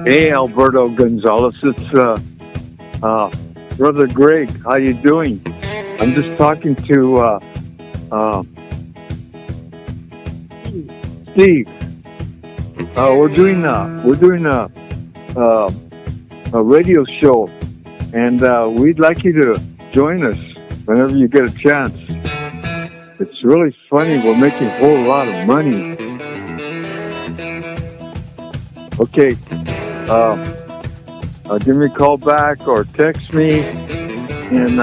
Hey, Alberto Gonzalez. It's Brother Greg. How you doing? I'm just talking to Steve. Uh, a radio show, and we'd like you to join us whenever you get a chance. It's really funny. We're making a whole lot of money. Okay. Give me a call back or text me. And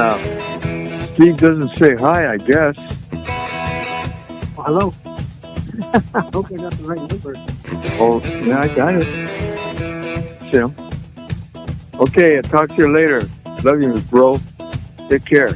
Steve doesn't say hi, I guess. Hello. I hope I got the right number. Oh, yeah, I got it. Tim. Okay, I'll talk to you later. Love you, bro. Take care.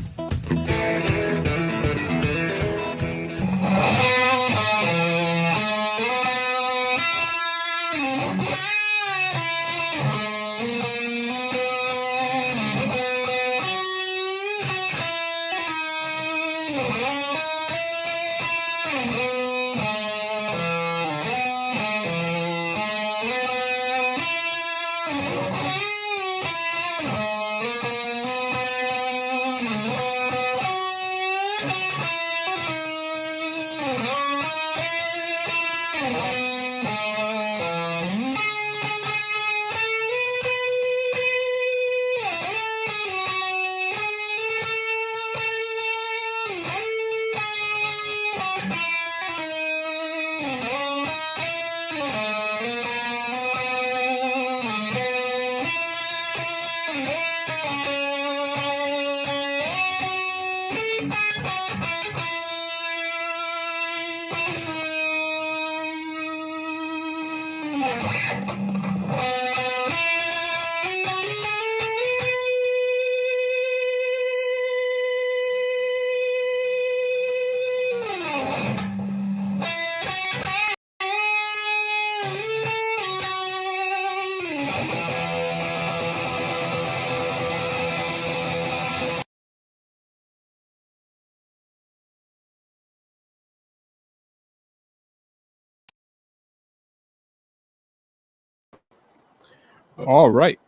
All right.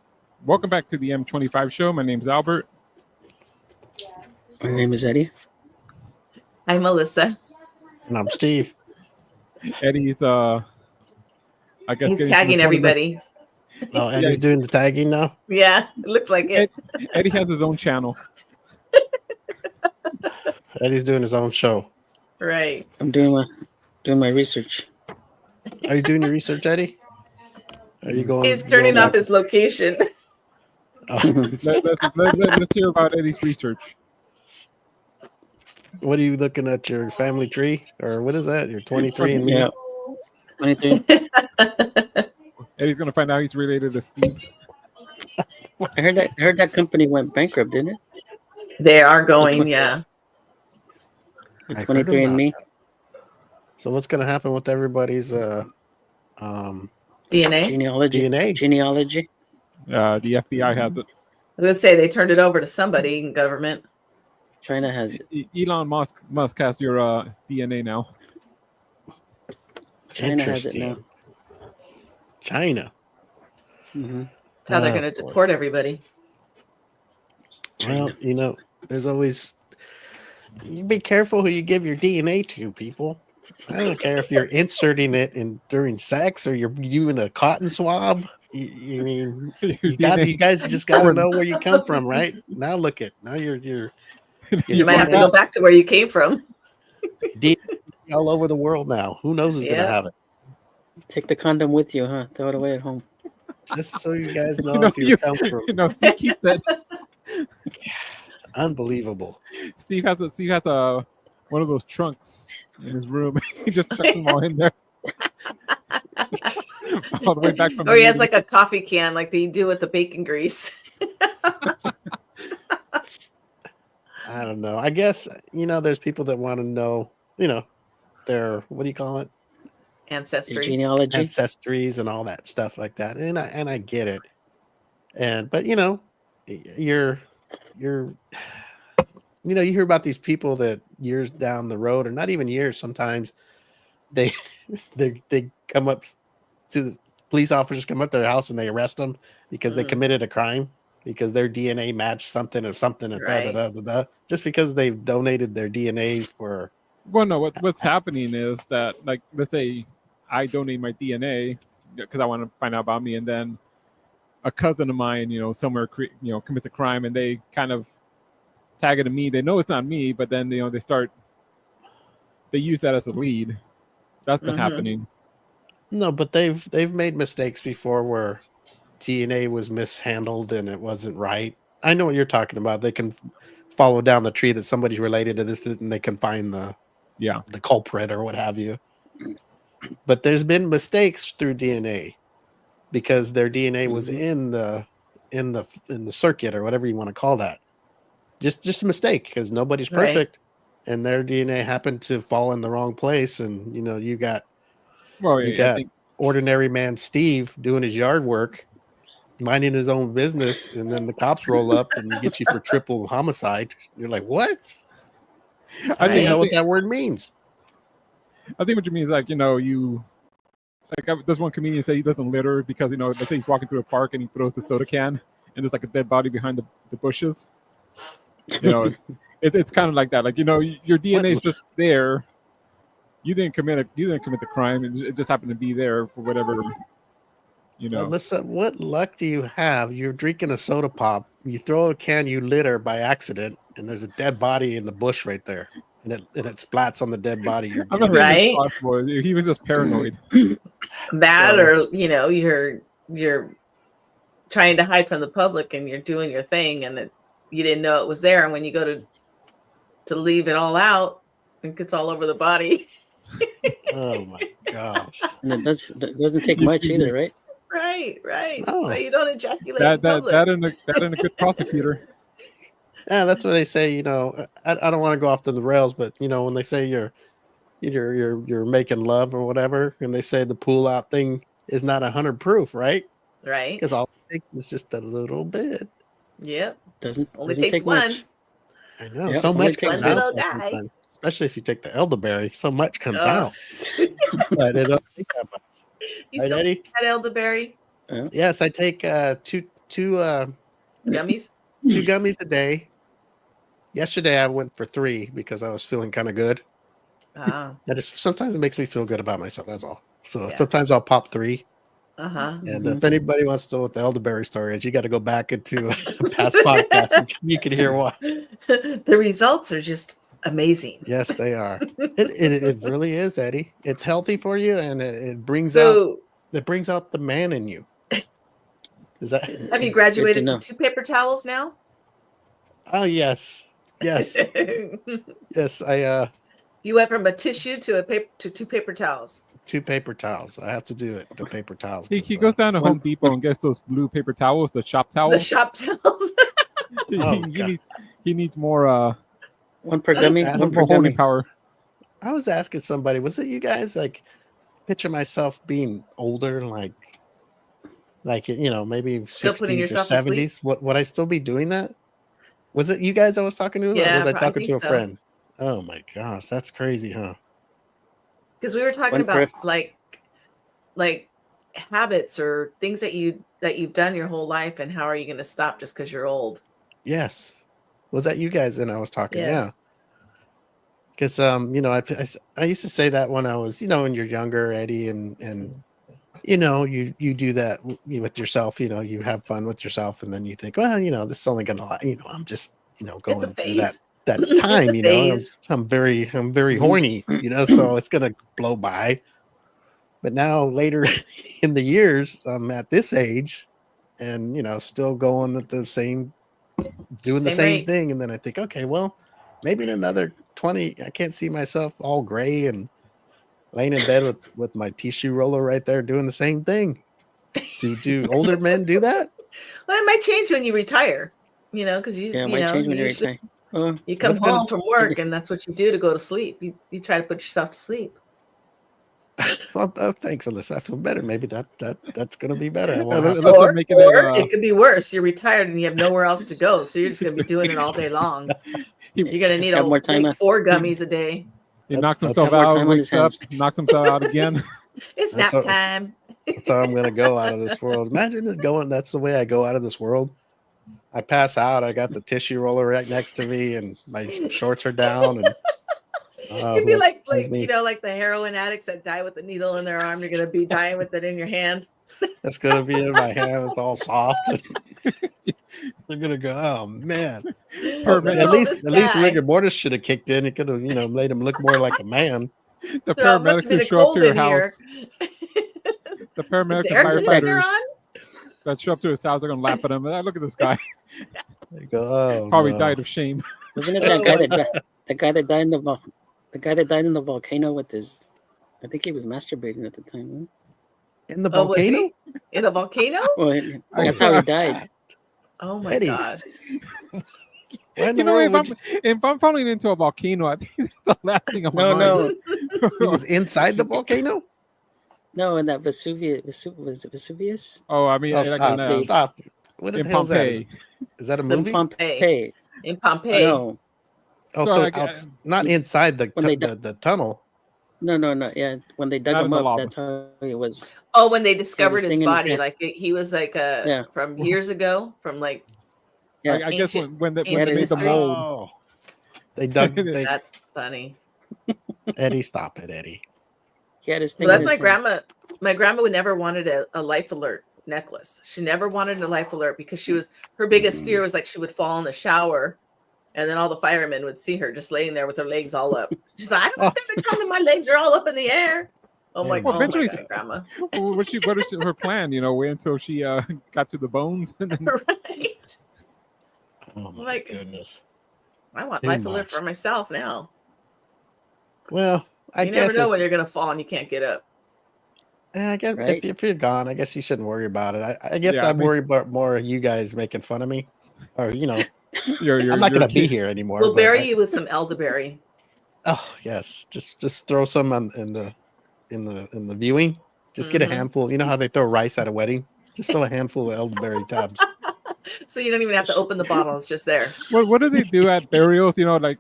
Welcome back to the M25 show. My name's Albert. My name is Eddie. I'm Melissa. And I'm Steve. Eddie's I guess he's tagging everybody. Oh, Eddie's doing the tagging now? Yeah, it looks like it. Eddie has his own channel. Eddie's doing his own show. Right. I'm doing my research. Are you doing your research, Eddie? Are you going? He's turning off his location. Oh. Let's hear about Eddie's research. What are you looking at? Your family tree, or what is that? Your 23 and me? Yeah, 23. Eddie's gonna find out he's related to Steve. I heard that company went bankrupt, didn't it? They are going, yeah. The 23 and me. So what's going to happen with everybody's DNA? Genealogy. The FBI has it. I was gonna say they turned it over to somebody in government. China has it. Elon Musk has your DNA now. China has it now. China. Mm-hmm. That's how they're going to deport everybody. Well, there's always. You be careful who you give your DNA to, people. I don't care if you're inserting it during sex or you're doing a cotton swab. You guys just got to know where you come from, right? Now look it. Now you're you might have to go back to where you came from. All over the world now. Who knows who's gonna have it? Take the condom with you, huh? Throw it away at home. Just so you guys know if you come from. Steve keeps that. Unbelievable. Steve has one of those trunks in his room. He just chucks them all in there. All the way back from. Or he has like a coffee can, like they do with the bacon grease. I don't know. I guess there's people that want to know, their what do you call it? Ancestry, genealogy, ancestries, and all that stuff like that. And I get it. But you hear about these people that years down the road, or not even years, sometimes they come up to the police officers come up to their house and they arrest them because they committed a crime because their DNA matched something or something and just because they've donated their DNA for. Well, no. What's happening is that, like, let's say I donate my DNA because I want to find out about me, and then a cousin of mine, somewhere, commits a crime, and they kind of tag it to me. They know it's not me, but then they use that as a lead. That's been happening. No, but they've made mistakes before where DNA was mishandled and it wasn't right. I know what you're talking about. They can follow down the tree that somebody's related to this, and they can find the culprit or what have you. But there's been mistakes through DNA because their DNA was in the circuit or whatever you want to call that. Just a mistake because nobody's perfect, and their DNA happened to fall in the wrong place, and you got ordinary man Steve doing his yard work, minding his own business, and then the cops roll up and get you for triple homicide. You're like, what? I didn't know what that word means. I think what you mean is like, there's one comedian say he doesn't litter because, let's say he's walking through a park and he throws the soda can and there's like a dead body behind the bushes. It's kind of like that. Like, your DNA is just there. You didn't commit the crime. It just happened to be there for whatever, Listen, what luck do you have? You're drinking a soda pop. You throw a can, you litter by accident, and there's a dead body in the bush right there. And it splats on the dead body. I'm not right. He was just paranoid. Or you're trying to hide from the public and you're doing your thing, and you didn't know it was there. And when you go to leave it all out, it gets all over the body. Oh my gosh! And it doesn't take much either, right? Right. No. So you don't ejaculate. That and a good prosecutor. Yeah, that's what they say. I don't want to go off the rails, but when they say you're making love or whatever, and they say the pull out thing is not 100 proof, right? Right. Because all it takes is just a little bit. Yep. Doesn't takes take one. much. I know. Yep, so much comes comes out. out. Especially if you take the elderberry, so much comes out. But it don't take that much. You still take that elderberry? Yes, I take two gummies. 2 gummies a day. Yesterday I went for 3 because I was feeling kind of good. That is, sometimes it makes me feel good about myself. That's all. So sometimes I'll pop 3. And if anybody wants to know what the elderberry story is, you got to go back into a past podcast. You can hear why. The results are just amazing. Yes, they are. It really is, Eddie. It's healthy for you, and it brings out the man in you. Is that? Have you graduated to 2 paper towels now? Oh yes. Yes. I You went from a tissue to 2 paper towels. 2 paper towels. I have to do it. The paper towels. He goes down to Home Depot and gets those blue paper towels, the shop towels. The shop towels. He needs more. One per gummy. One per holding power. I was asking somebody, was it you guys? Like, picture myself being older, like maybe 60s or 70s. Would I still be doing that? Was it you guys I was talking to? Yeah, or was I talking to a friend? Oh my gosh, that's crazy, huh? Because we were talking about like habits or things that you've done your whole life, and how are you going to stop just because you're old? Yes. Was that you guys? And I was talking, yes. Yeah. Because I used to say that when I was, when you're younger, Eddie, and you do that with yourself. You have fun with yourself, and then you think, well, this is only gonna, I'm just, going through that time. I'm very horny, so it's gonna blow by. But now later in the years, I'm at this age, and still going at the same, doing the same thing, and then I think, okay, well, maybe in another 20, I can't see myself all gray and laying in bed with my tissue roller right there doing the same thing. Do older men do that? Well, it might change when you retire, because you retire. You come home from work and that's what you do to go to sleep. You try to put yourself to sleep. Well, thanks, Alyssa. I feel better. Maybe that's going to be better. Or it could be worse. You're retired and you have nowhere else to go, so you're just going to be doing it all day long. You're going to need more time 4 gummies a day. He knocks himself out, wakes up, knocks himself out again. It's nap time. That's how I'm gonna go out of this world. Imagine it going. That's the way I go out of this world. I pass out. I got the tissue roller right next to me, and my shorts are down. And You'd be like me. like the heroin addicts that die with the needle in their arm. You're gonna be dying with it in your hand. That's gonna be in my hand. It's all soft. They're gonna go. Oh man! At least rigor mortis should have kicked in. It could have made him look more like a man. The paramedics who show up to your house. The paramedics and firefighters that show up to his house are gonna laugh at him. Look at this guy. They go, oh, probably died of shame. Wasn't it that guy the guy that died in the volcano with his? I think he was masturbating at the time. Huh? In the volcano? In a volcano? Well, that's how he died. Oh my god! If I'm falling into a volcano, I think that's the last thing I'm No. He was inside the volcano? No, in that Vesuvius. Was it Vesuvius? Oh, I mean, stop. What the hell is that? Is that a movie? In Pompeii. No. Oh, so not inside the tunnel. No. Yeah, when they dug him up, that's how it was. Oh, when they discovered his body, like he was like from years ago, from like. Yeah, I guess when they made the mold, they dug. That's funny. Eddie, stop it, Eddie. He had his thing. Well, that's my grandma. My grandma would never wanted a life alert necklace. She never wanted a life alert because her biggest fear was like she would fall in the shower, and then all the firemen would see her just laying there with her legs all up. She's like, I don't want them to come, and my legs are all up in the air. Oh my god, eventually, grandma. What was her plan? Wait until she got to the bones, and then... right. Oh my goodness! I want life alert for myself now. Well, you never know when you're gonna fall and you can't get up. I guess if you're gone, I guess you shouldn't worry about it. I guess I worry about more you guys making fun of me, or I'm not gonna be here anymore. We'll bury you with some elderberry. Oh yes, just throw some in the viewing. Just get a handful. You know how they throw rice at a wedding? Just throw a handful of elderberry tubs. So you don't even have to open the bottle; it's just there. What do they do at burials? Like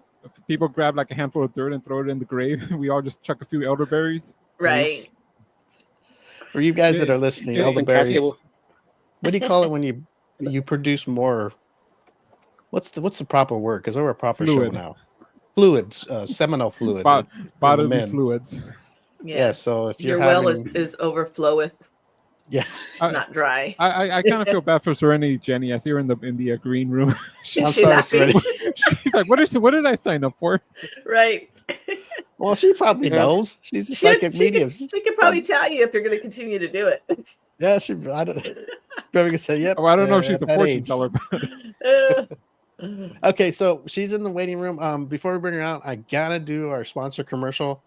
people grab like a handful of dirt and throw it in the grave. We all just chuck a few elderberries. Right. For you guys that are listening, elderberries. What do you call it when you produce more? What's the proper word? Because we're a proper show now. Fluids, seminal fluid. Bodily fluids. Yeah. So if your well is overfloweth. Yeah, it's not dry. I kind of feel bad for Serenity, Jenny. I see her in the green room. I'm sorry, Serenity. She's like, what did I sign up for? Right. Well, she probably knows. She's a psychic medium. She could probably tell you if you're going to continue to do it. Yeah, I don't. Probably gonna say, yep. Oh, I don't know if she's a fortune teller. Okay, so she's in the waiting room. Before we bring her out, I gotta do our sponsor commercial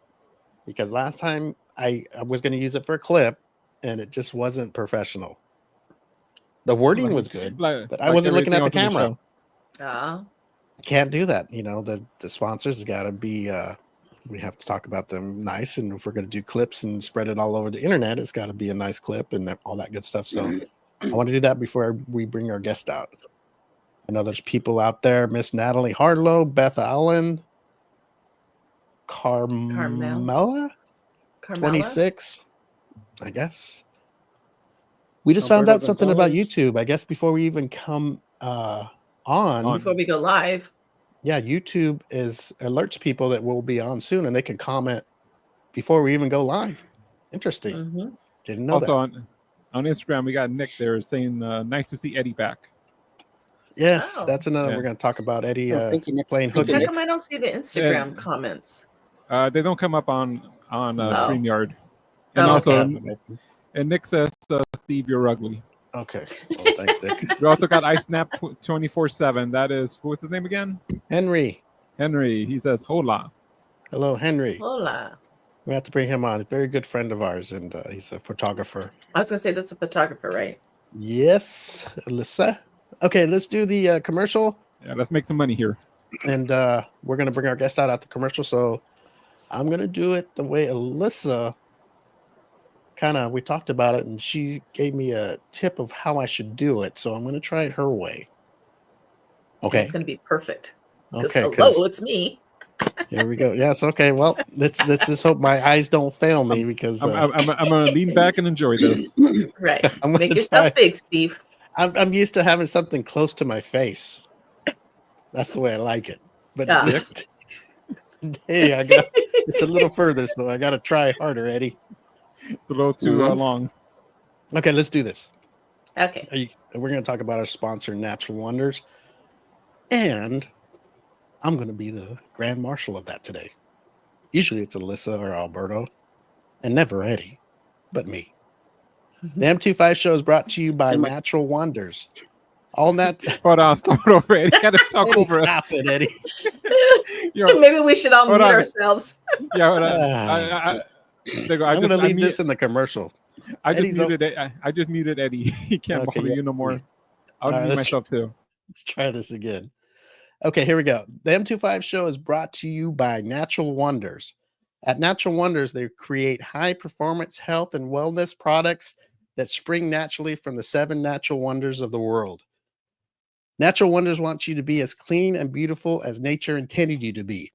because last time I was gonna use it for a clip. And it just wasn't professional. The wording was good, but I wasn't looking at the camera. I can't do that. The sponsors got to be, we have to talk about them nice. And if we're going to do clips and spread it all over the internet, it's got to be a nice clip and all that good stuff. So I want to do that before we bring our guest out. I know there's people out there, Miss Natalie Harlow, Beth Allen, Carmela, 26. I guess we just found out something about YouTube. I guess before we even come on, before we go live. Yeah, YouTube alerts people that we'll be on soon, and they can comment before we even go live. Interesting. Mm-hmm. Didn't know also that. On Instagram, we got Nick there saying, "Nice to see Eddie back." Yes, that's another. We're going to talk about Eddie playing hooky. How come I don't see the Instagram comments? They don't come up on StreamYard. And and Nick says, Steve, you're ugly. Okay. Well, thanks, Nick. We also got iSnap 24/7. That is, what's his name again? Henry. He says, hola. Hello, Henry. Hola. We have to bring him on. A very good friend of ours, and he's a photographer. I was going to say that's a photographer, right? Yes, Alyssa. Okay, let's do the commercial. Yeah, let's make some money here. And we're going to bring our guest out the commercial. So I'm going to do it the way Alyssa we talked about it, and she gave me a tip of how I should do it. So I'm going to try it her way. Okay. It's going to be perfect. Okay. Hello, it's me. Here we go. Yes. Okay. Well, let's just hope my eyes don't fail me because I'm gonna lean back and enjoy this. Right. I'm gonna Make yourself try. big, Steve. I'm used to having something close to my face. That's the way I like it. But Ah. hey, it's a little further, so I got to try harder, Eddie. It's a little too long. Okay, let's do this. Okay. We're going to talk about our sponsor, Natural Wonders, and I'm going to be the grand marshal of that today. Usually it's Alyssa or Alberto, and never Eddie, but me. The M25 show is brought to you by Natural Wonders. Hold on, start over, Eddie. I gotta talk Eddie, over stop it, Eddie. Maybe we should all mute ourselves. Yeah, hold on. I'm going to leave this in the commercial. I just muted Eddie. He can't bother you no more. Please. I'll mute myself too. Let's try this again. Okay, here we go. The M25 show is brought to you by Natural Wonders. At Natural Wonders, they create high performance health and wellness products that spring naturally from the 7 natural wonders of the world. Natural Wonders wants you to be as clean and beautiful as nature intended you to be.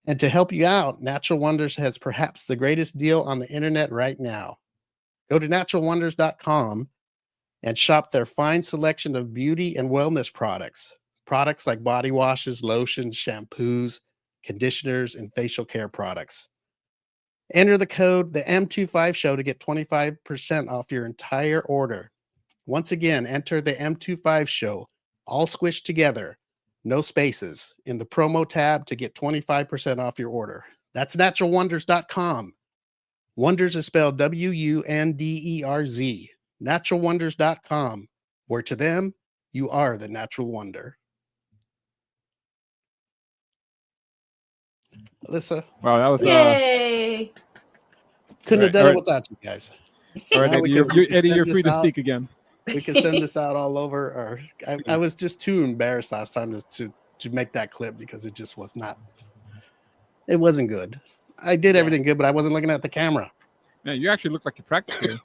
And to help you out, Natural Wonders has perhaps the greatest deal on the internet right now. Go to naturalwonders.com and shop their fine selection of beauty and wellness products. Products like body washes, lotions, shampoos, conditioners, and facial care products. Enter the code the M25 show to get 25% off your entire order. Once again, enter the M25 show, all squished together, no spaces, in the promo tab to get 25% off your order. That's naturalwonders.com. Wonders is spelled WUNDERZ. Naturalwonders.com, where to them, you are the natural wonder. Alyssa. Wow, that was Yay! Couldn't have done it without you guys. All right, Eddie, you're free to speak again. We can send this out all over. Or I was just too embarrassed last time to make that clip because it just was not. It wasn't good. I did everything good, but I wasn't looking at the camera. Yeah, you actually look like you practiced here.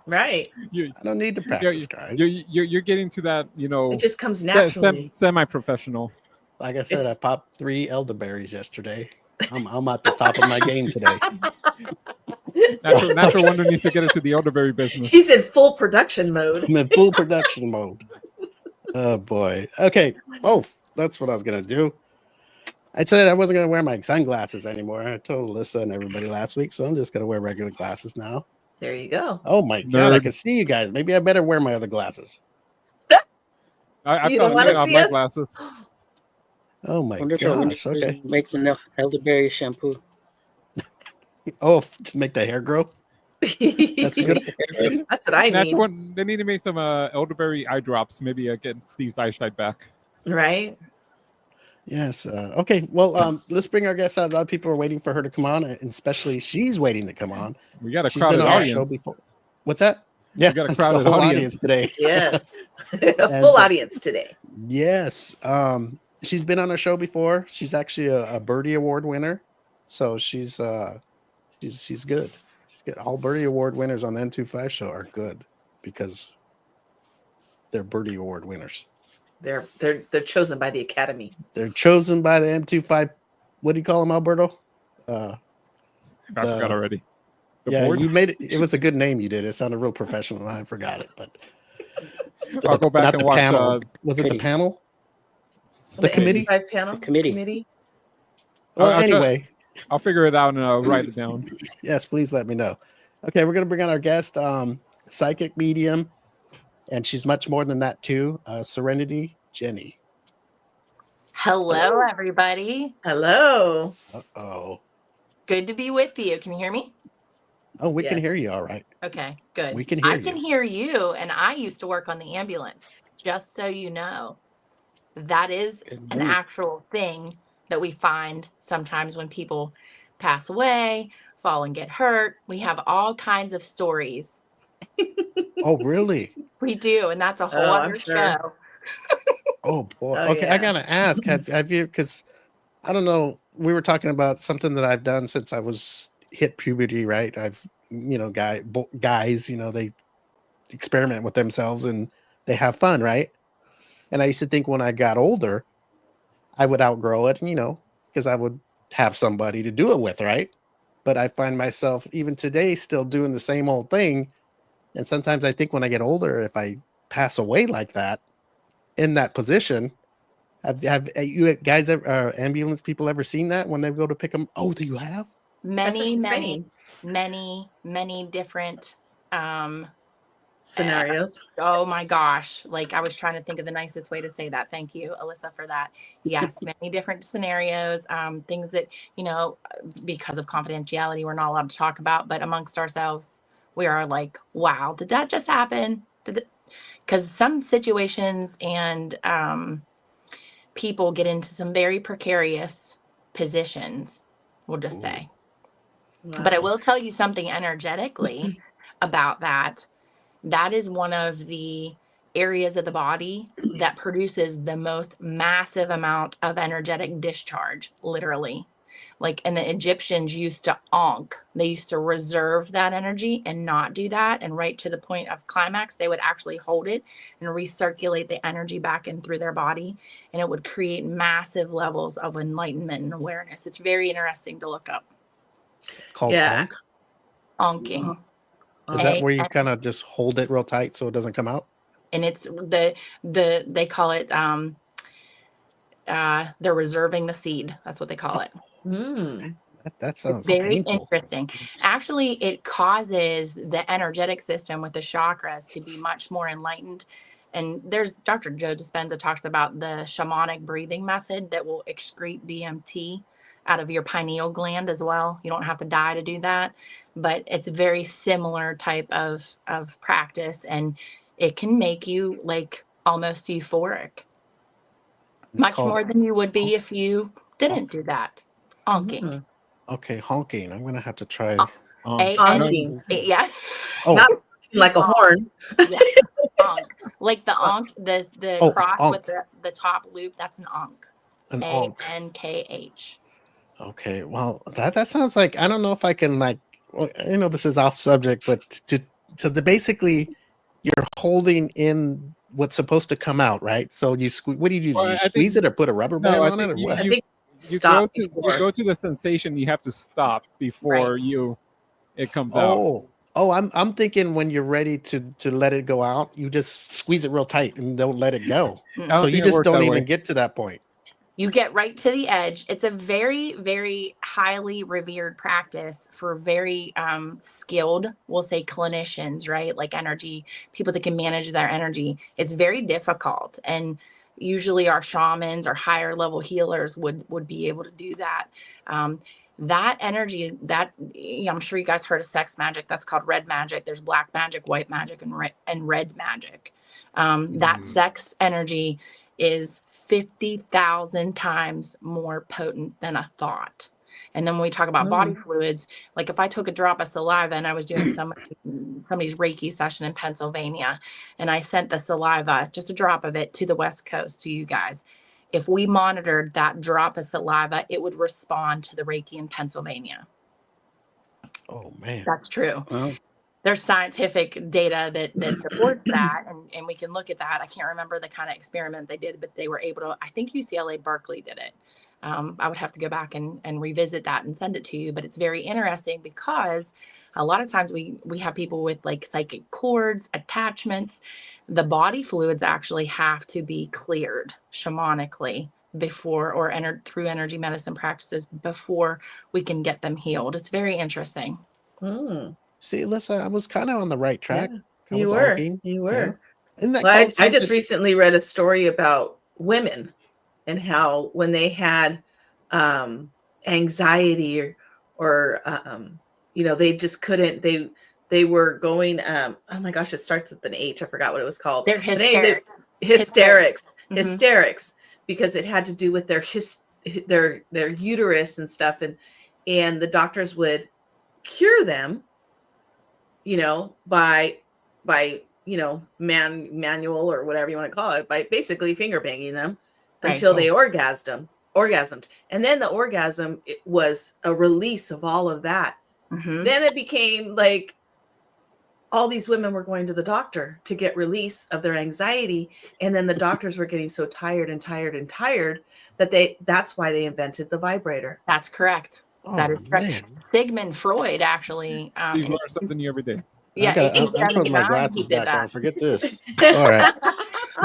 Right. I don't need to practice, guys. You're getting to that, It just comes naturally. Semi-professional. Like I said, I popped 3 elderberries yesterday. I'm at the top of my game today. Natural Wonder needs to get into the elderberry business. He's in full production mode. I'm in full production mode. Oh boy. Okay. Oh, that's what I was gonna do. I said I wasn't gonna wear my sunglasses anymore. I told Alyssa and everybody last week, so I'm just gonna wear regular glasses now. There you go. Oh my God, I can see you guys. Maybe I better wear my other glasses. I You don't thought want to see my us? glasses. Oh my gosh. Okay. Makes an elderberry shampoo. Oh, to make the hair grow? That's good. That's what I Natural need. They need to make some elderberry eye drops. Maybe get Steve's eyesight back. Right? Yes. Okay. Well, let's bring our guest out. A lot of people are waiting for her to come on, and especially she's waiting to come on. We got a She's crowded been on our audience. show before. What's that? Yeah, got a it's crowded the whole audience. today. Yes. A full audience today. Yes. She's been on our show before. She's actually a Birdie Award winner, so she's good. She's good. All Birdie Award winners on the M25 show are good because they're Birdie Award winners. They're chosen by the Academy. They're chosen by the M25. What do you call them, Alberto? I forgot already. Board? You made it. It was a good name you did. It sounded real professional. I forgot it, but I'll go back and watch. Panel. Was it the panel? The committee? Panel? Committee. Well, anyway. I'll figure it out and I'll write it down. Yes, please let me know. Okay, we're going to bring on our guest, psychic medium, and she's much more than that too. Serenity, Jenny. Hello, everybody. Hello. Uh-oh. Good to be with you. Can you hear me? Oh, we can hear you all right. Okay, good. We can hear you. I can hear you, and I used to work on the ambulance, just so you know. That is an actual thing that we find sometimes when people pass away, fall and get hurt. We have all kinds of stories. Oh, really? We do, and that's a whole other show. Oh, boy. Oh, okay, yeah. I got to ask, have you, because I don't know, we were talking about something that I've done since I was hit puberty, right? I've, guys, they experiment with themselves and they have fun, right? And I used to think when I got older, I would outgrow it, because I would have somebody to do it with, right? But I find myself even today still doing the same old thing. And sometimes I think when I get older, if I pass away like that in that position, have you guys ever, ambulance people ever seen that when they go to pick them? Oh, do you have? That's what Many, she's many, saying. many different Scenarios. oh my gosh. Like I was trying to think of the nicest way to say that. Thank you, Alyssa, for that. Yes, many different scenarios, things that, because of confidentiality, we're not allowed to talk about, but amongst ourselves, we are like, wow, did that just happen? Because some situations and people get into some very precarious positions, we'll just say. But I will tell you something energetically about that. That is one of the areas of the body that produces the most massive amount of energetic discharge, literally. Like, and the Egyptians used to ankh. They used to reserve that energy and not do that. And right to the point of climax, they would actually hold it and recirculate the energy back in through their body. And it would create massive levels of enlightenment and awareness. It's very interesting to look up. It's called Yeah. Ankhing. Is that where you kind of just hold it real tight so it doesn't come out? And it's they call it they're reserving the seed. That's what they call it. That sounds very painful. interesting. Actually, it causes the energetic system with the chakras to be much more enlightened. And there's Dr. Joe Dispenza talks about the shamanic breathing method that will excrete DMT out of your pineal gland as well. You don't have to die to do that, but it's a very similar type of practice, and it can make you like almost euphoric. Much more than you would be if you didn't do that. Honking. Okay, honking. I'm gonna have to try. Honking. Yeah. Not like a horn. Yeah. Onk. Like the onk, the cross onk. with the top loop, that's an onk. An onk. ANKH. Okay, well, that sounds like, I don't know if I can, like, well, this is off subject, but to the basically you're holding in what's supposed to come out, right? So you what do you do? Do you squeeze it or put a rubber band on it, or what? I think you go to the sensation. You have to stop before it comes out. Oh, I'm thinking when you're ready to let it go out, you just squeeze it real tight and don't let it go. So you just don't even get to that point. You get right to the edge. It's a very, very highly revered practice for very skilled, we'll say clinicians, right? Like energy, people that can manage their energy. It's very difficult. And usually our shamans or higher level healers would be able to do that. That energy, I'm sure you guys heard of sex magic. That's called red magic. There's black magic, white magic, and red magic. That sex energy is 50,000 times more potent than a thought. And then when we talk about body fluids, like if I took a drop of saliva and I was doing somebody's Reiki session in Pennsylvania, and I sent the saliva, just a drop of it, to the West Coast, to you guys, if we monitored that drop of saliva, it would respond to the Reiki in Pennsylvania. Oh, man. That's true. Wow. There's scientific data that supports that, and we can look at that. I can't remember the kind of experiment they did, but they were able to, I think UCLA Berkeley did it. I would have to go back and revisit that and send it to you, but it's very interesting because a lot of times we have people with like psychic cords, attachments. The body fluids actually have to be cleared shamanically before, or entered through energy medicine practices before we can get them healed. It's very interesting. See, Alyssa, I was kind of on the right track. Yeah, you were. Yeah. Isn't that well, I just recently read a story about women and how when they had anxiety or they just couldn't, they were going, oh my gosh, it starts with an H. I forgot what it was called. They're hysterics. Hysterics, because it had to do with their uterus and stuff. And the doctors would cure them, by manual or whatever you want to call it, by basically finger banging them until they orgasmed. And then the orgasm, it was a release of all of that. Then it became like all these women were going to the doctor to get release of their anxiety, and then the doctors were getting so tired that that's why they invented the vibrator. That's correct. That is correct. Man. Sigmund Freud actually. Steve learns something new every day. Yeah, I'm putting my 1879, he glasses did back on. that. Forget this. All right.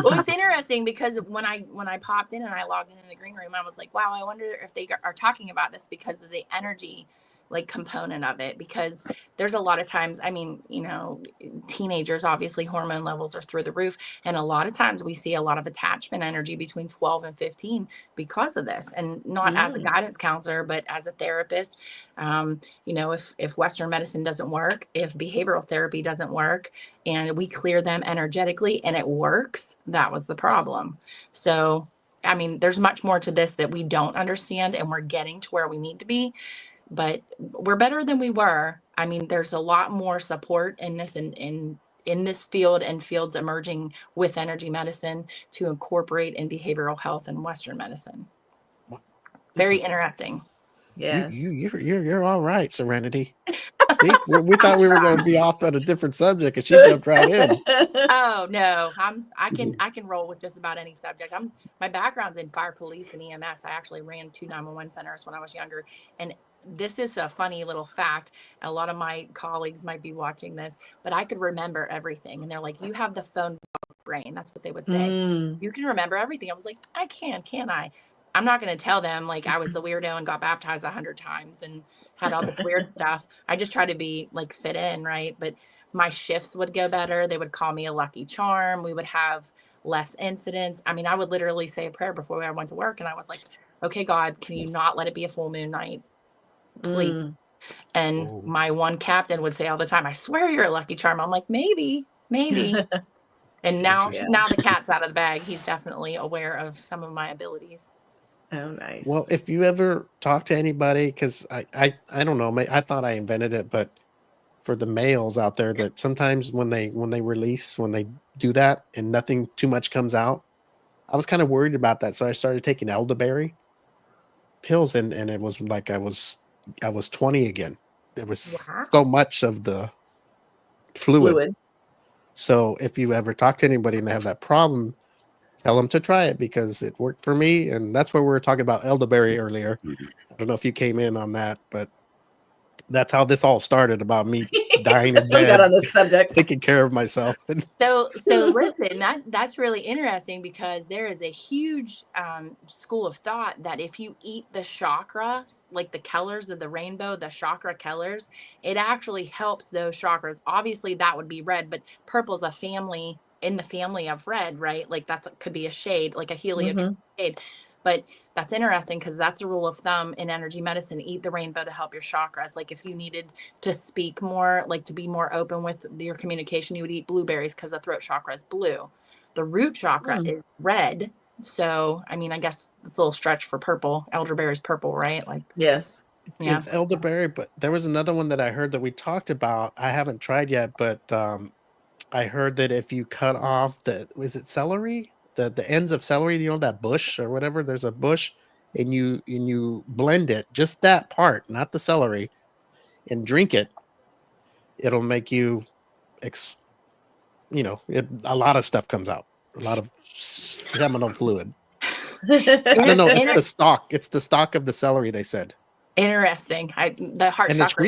Well, it's interesting because when I popped in and I logged into the green room, I was like, wow, I wonder if they are talking about this because of the energy like component of it, because there's a lot of times, I mean, you know, teenagers, obviously hormone levels are through the roof. And a lot of times we see a lot of attachment energy between 12 and 15 because of this. And not as a guidance counselor, but as a therapist. You know, if Western medicine doesn't work, if behavioral therapy doesn't work, and we clear them energetically and it works, that was the problem. So, I mean, there's much more to this that we don't understand, and we're getting to where we need to be, but we're better than we were. I mean, there's a lot more support in this in this field and fields emerging with energy medicine to incorporate in behavioral health and Western medicine. Very interesting. Yes. You're all right, Serenity. We thought we were going to be off on a different subject, and she jumped right in. Oh no, I can roll with just about any subject. My background's in fire, police, and EMS. I actually ran 2 911 centers when I was younger, and this is a funny little fact. A lot of my colleagues might be watching this, but I could remember everything, and they're like, "You have the phone brain." That's what they would say. You can remember everything. I was like, I can I? I'm not going to tell them like I was the weirdo and got baptized 100 times and had all this weird stuff. I just try to be like fit in, right? But my shifts would go better. They would call me a lucky charm. We would have less incidents. I mean, I would literally say a prayer before I went to work, and I was like, okay, God, can you not let it be a full moon night, please? And my one captain would say all the time, I swear you're a lucky charm. I'm like, maybe. And now the cat's out of the bag. He's definitely aware of some of my abilities. Oh, nice. Well, if you ever talk to anybody, because I don't know, I thought I invented it, but for the males out there, that sometimes when they do that and nothing too much comes out, I was kind of worried about that, so I started taking elderberry pills, and it was like I was 20 again. There was so much of the fluid. So if you ever talk to anybody and they have that problem, tell them to try it, because it worked for me. And that's why we were talking about elderberry earlier. I don't know if you came in on that, but that's how this all started, about me dying in bed, got on this subject, taking care of myself. So listen, that's really interesting, because there is a huge school of thought that if you eat the chakras, like the colors of the rainbow, the chakra colors, it actually helps those chakras. Obviously, that would be red, but purple's a family in the family of red, right? Like could be a shade, like a heliotrope shade. But that's interesting, because that's a rule of thumb in energy medicine: eat the rainbow to help your chakras. Like if you needed to speak more, like to be more open with your communication, you would eat blueberries, because the throat chakra is blue. The root chakra is red. So, I mean, I guess it's a little stretch for purple. Elderberry's purple, right? Like, yes. Yeah. It's elderberry, but there was another one that I heard that we talked about. I haven't tried yet, but I heard that if you cut off is it celery? The ends of celery, you know, that bush or whatever, there's a bush, and you blend it, just that part, not the celery, and drink it. It'll make you, a lot of stuff comes out, a lot of seminal fluid. I don't know. It's the stalk. It's the stalk of the celery, they said. Interesting. The heart and chakra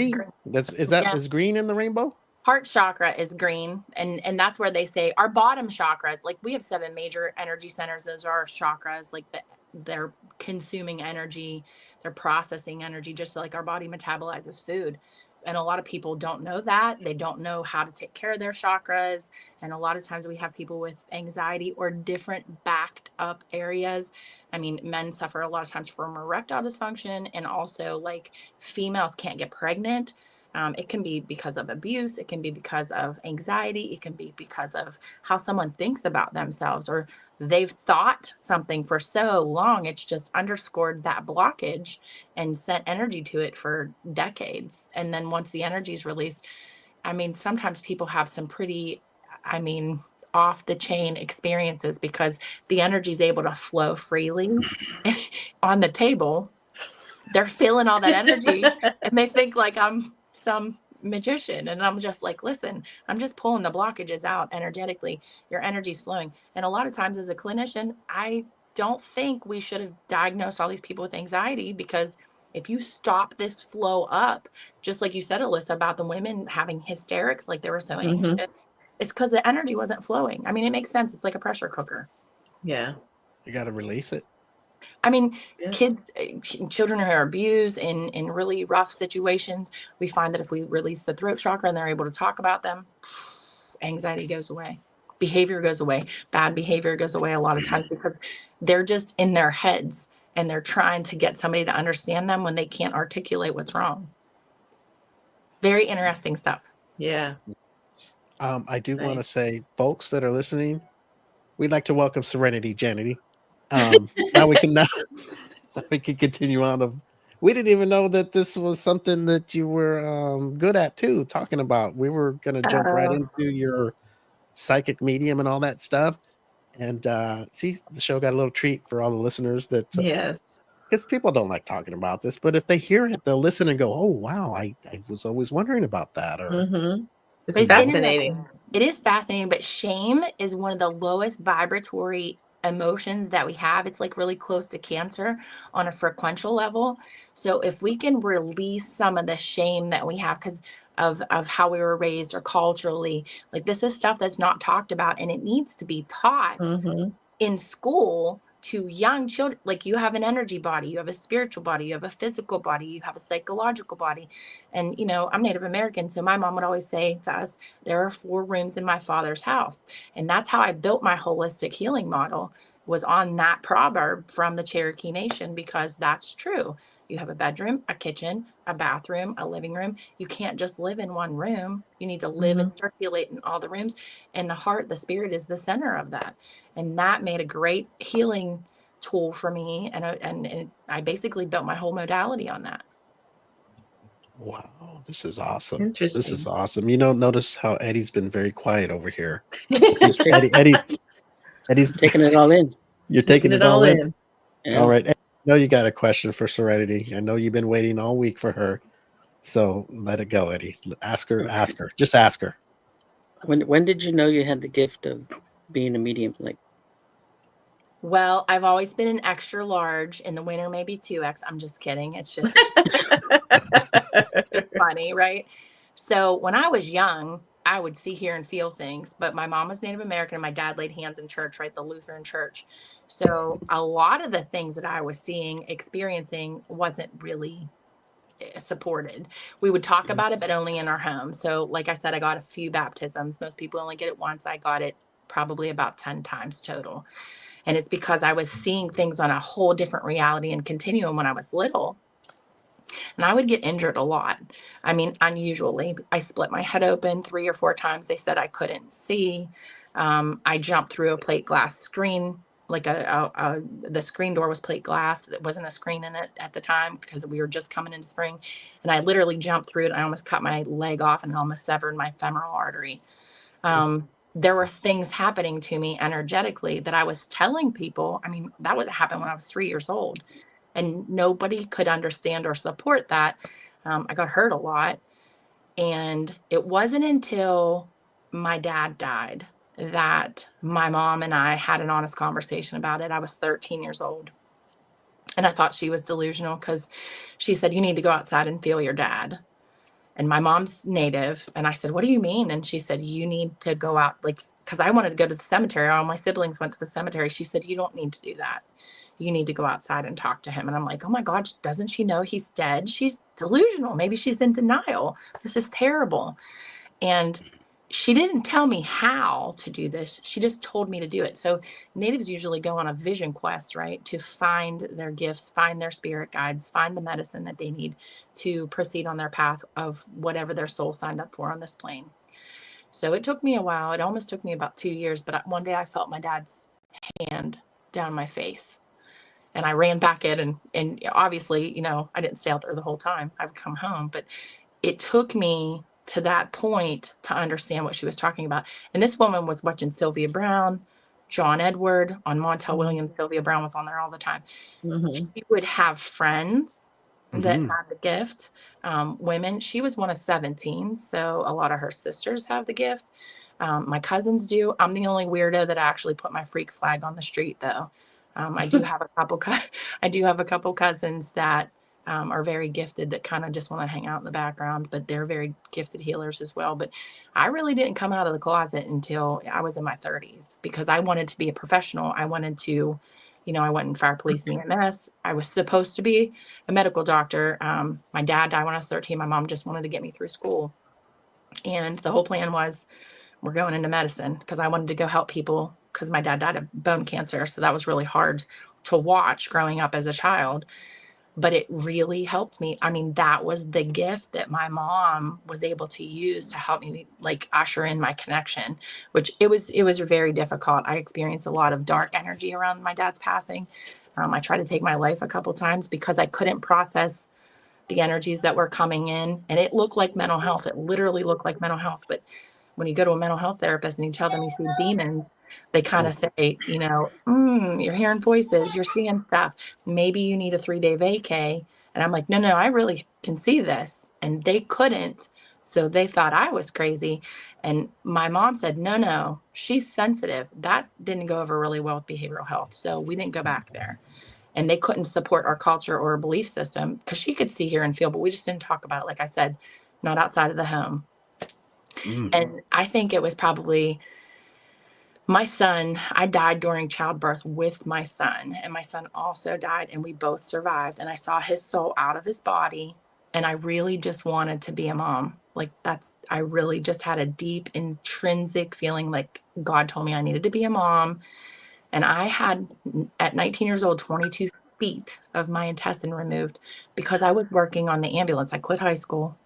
it's green. Is green in the rainbow? Heart chakra is green, and that's where they say our bottom chakras, like we have 7 major energy centers. Those are our chakras, like they're consuming energy, they're processing energy, just like our body metabolizes food. And a lot of people don't know that. They don't know how to take care of their chakras. And a lot of times we have people with anxiety or different backed up areas. I mean, men suffer a lot of times from erectile dysfunction, and also like females can't get pregnant. It can be because of abuse. It can be because of anxiety. It can be because of how someone thinks about themselves, or they've thought something for so long. It's just underscored that blockage and sent energy to it for decades. And then once the energy is released, I mean, sometimes people have some pretty, off the chain experiences, because the energy is able to flow freely on the table. They're feeling all that energy and they think like I'm some magician. And I'm just like, listen, I'm just pulling the blockages out energetically. Your energy's flowing. And a lot of times as a clinician, I don't think we should have diagnosed all these people with anxiety, because if you stop this flow up, just like you said, Alyssa, about the women having hysterics, like they were so anxious, it's because the energy wasn't flowing. I mean, it makes sense. It's like a pressure cooker. Yeah. You got to release it. I mean, Yeah. children who are abused in really rough situations, we find that if we release the throat chakra and they're able to talk about them, anxiety goes away. Behavior goes away. Bad behavior goes away a lot of times because they're just in their heads and they're trying to get somebody to understand them when they can't articulate what's wrong. Very interesting stuff. Yeah. I do want to Nice. say, folks that are listening, we'd like to welcome Serenity, Janity. Now we can continue on. We didn't even know that this was something that you were good at too, talking about. We were going to jump right into your psychic medium and all that stuff. And see, the show got a little treat for all the listeners that Yes. because people don't like talking about this, but if they hear it, they'll listen and go, "Oh wow, I was always wondering about that." Or It's But fascinating. It is fascinating, but shame is one of the lowest vibratory emotions that we have. It's like really close to cancer on a frequential level. So if we can release some of the shame that we have because of how we were raised or culturally, like this is stuff that's not talked about, and it needs to be taught in school to young children. Like, you have an energy body, you have a spiritual body, you have a physical body, you have a psychological body. And I'm Native American, so my mom would always say to us, there are 4 rooms in my father's house. And that's how I built my holistic healing model, was on that proverb from the Cherokee Nation, because that's true. You have a bedroom, a kitchen, a bathroom, a living room. You can't just live in one room. You need to live and circulate in all the rooms. And the heart, the spirit, is the center of that. And that made a great healing tool for me. And I basically built my whole modality on that. wow, this is awesome. Interesting. This is awesome. Notice how Eddie's been very quiet over here. He's Eddie's taking it all in. You're taking it all in. Yeah. All right. I know you got a question for Serenity. I know you've been waiting all week for her. So let it go, Eddie. Ask her. Ask her. Just ask her. When did you know you had the gift of being a medium? Like, well, I've always been an extra large. In the winter, maybe 2X. I'm just kidding. It's just it's funny, right? So when I was young, I would see, hear, and feel things. But my mom was Native American, and my dad laid hands in church, right? The Lutheran church. So a lot of the things that I was seeing, experiencing, wasn't really supported. We would talk about it, but only in our home. So like I said, I got a few baptisms. Most people only get it once. I got it probably about 10 times total. And it's because I was seeing things on a whole different reality and continuum when I was little. And I would get injured a lot. I mean, unusually. I split my head open 3 or 4 times. They said I couldn't see. I jumped through a plate glass screen. Like the screen door was plate glass. There wasn't a screen in it at the time because we were just coming into spring. And I literally jumped through it. I almost cut my leg off and almost severed my femoral artery. There were things happening to me energetically that I was telling people. I mean, that would happen when I was 3 years old, and nobody could understand or support that. I got hurt a lot. And it wasn't until my dad died that my mom and I had an honest conversation about it. I was 13 years old. And I thought she was delusional because she said, you need to go outside and feel your dad. And my mom's Native. And I said, what do you mean? And she said, you need to go out, like, because I wanted to go to the cemetery. All my siblings went to the cemetery. She said, you don't need to do that. You need to go outside and talk to him. And I'm like, oh my God, doesn't she know he's dead? She's delusional. Maybe she's in denial. This is terrible. And she didn't tell me how to do this. She just told me to do it. So Natives usually go on a vision quest, right? To find their gifts, find their spirit guides, find the medicine that they need to proceed on their path of whatever their soul signed up for on this plane. So it took me a while. It almost took me about 2 years. But one day I felt my dad's hand down my face. And I ran back in, and obviously, I didn't stay out there the whole time. I would come home. But it took me to that point to understand what she was talking about. And this woman was watching Sylvia Brown, John Edward on Montel Williams. Sylvia Brown was on there all the time. She would have friends that Mhm. had the gift. Women, she was one of 17, so a lot of her sisters have the gift. My cousins do. I'm the only weirdo that actually put my freak flag on the street, though. I do have a couple. I do have a couple cousins that are very gifted that kind of just want to hang out in the background, but they're very gifted healers as well. But I really didn't come out of the closet until I was in my 30s because I wanted to be a professional. I wanted to, I went in fire, police, and EMS. I was supposed to be a medical doctor. My dad died when I was 13. My mom just wanted to get me through school. And the whole plan was we're going into medicine because I wanted to go help people because my dad died of bone cancer. So that was really hard to watch growing up as a child. But it really helped me. I mean, that was the gift that my mom was able to use to help me like usher in my connection, which it was very difficult. I experienced a lot of dark energy around my dad's passing. I tried to take my life a couple times because I couldn't process the energies that were coming in, and it looked like mental health. It literally looked like mental health. But when you go to a mental health therapist and you tell them you see demons, they kind of say, you're hearing voices, you're seeing stuff. Maybe you need a 3-day vacay. And I'm like, no, I really can see this. And they couldn't. So they thought I was crazy. And my mom said, no, she's sensitive. That didn't go over really well with behavioral health. So we didn't go back there. And they couldn't support our culture or belief system because she could see, hear, and feel, but we just didn't talk about it. Like I said, not outside of the home. And I think it was probably my son. I died during childbirth with my son, and my son also died, and we both survived. And I saw his soul out of his body, and I really just wanted to be a mom. I really just had a deep intrinsic feeling like God told me I needed to be a mom. And I had, at 19 years old, 22 feet of my intestine removed because I was working on the ambulance. I quit high school.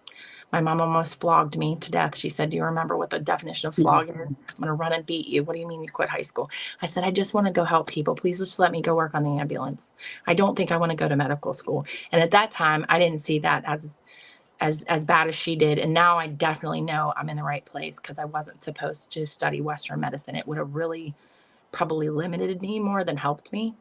My mom almost flogged me to death. She said, do you remember what the definition of flogging is? I'm going to run and beat you. What do you mean you quit high school? I said, I just want to go help people. Please just let me go work on the ambulance. I don't think I want to go to medical school. And at that time, I didn't see that as bad as she did. And now I definitely know I'm in the right place because I wasn't supposed to study Western medicine. It would have really probably limited me more than helped me.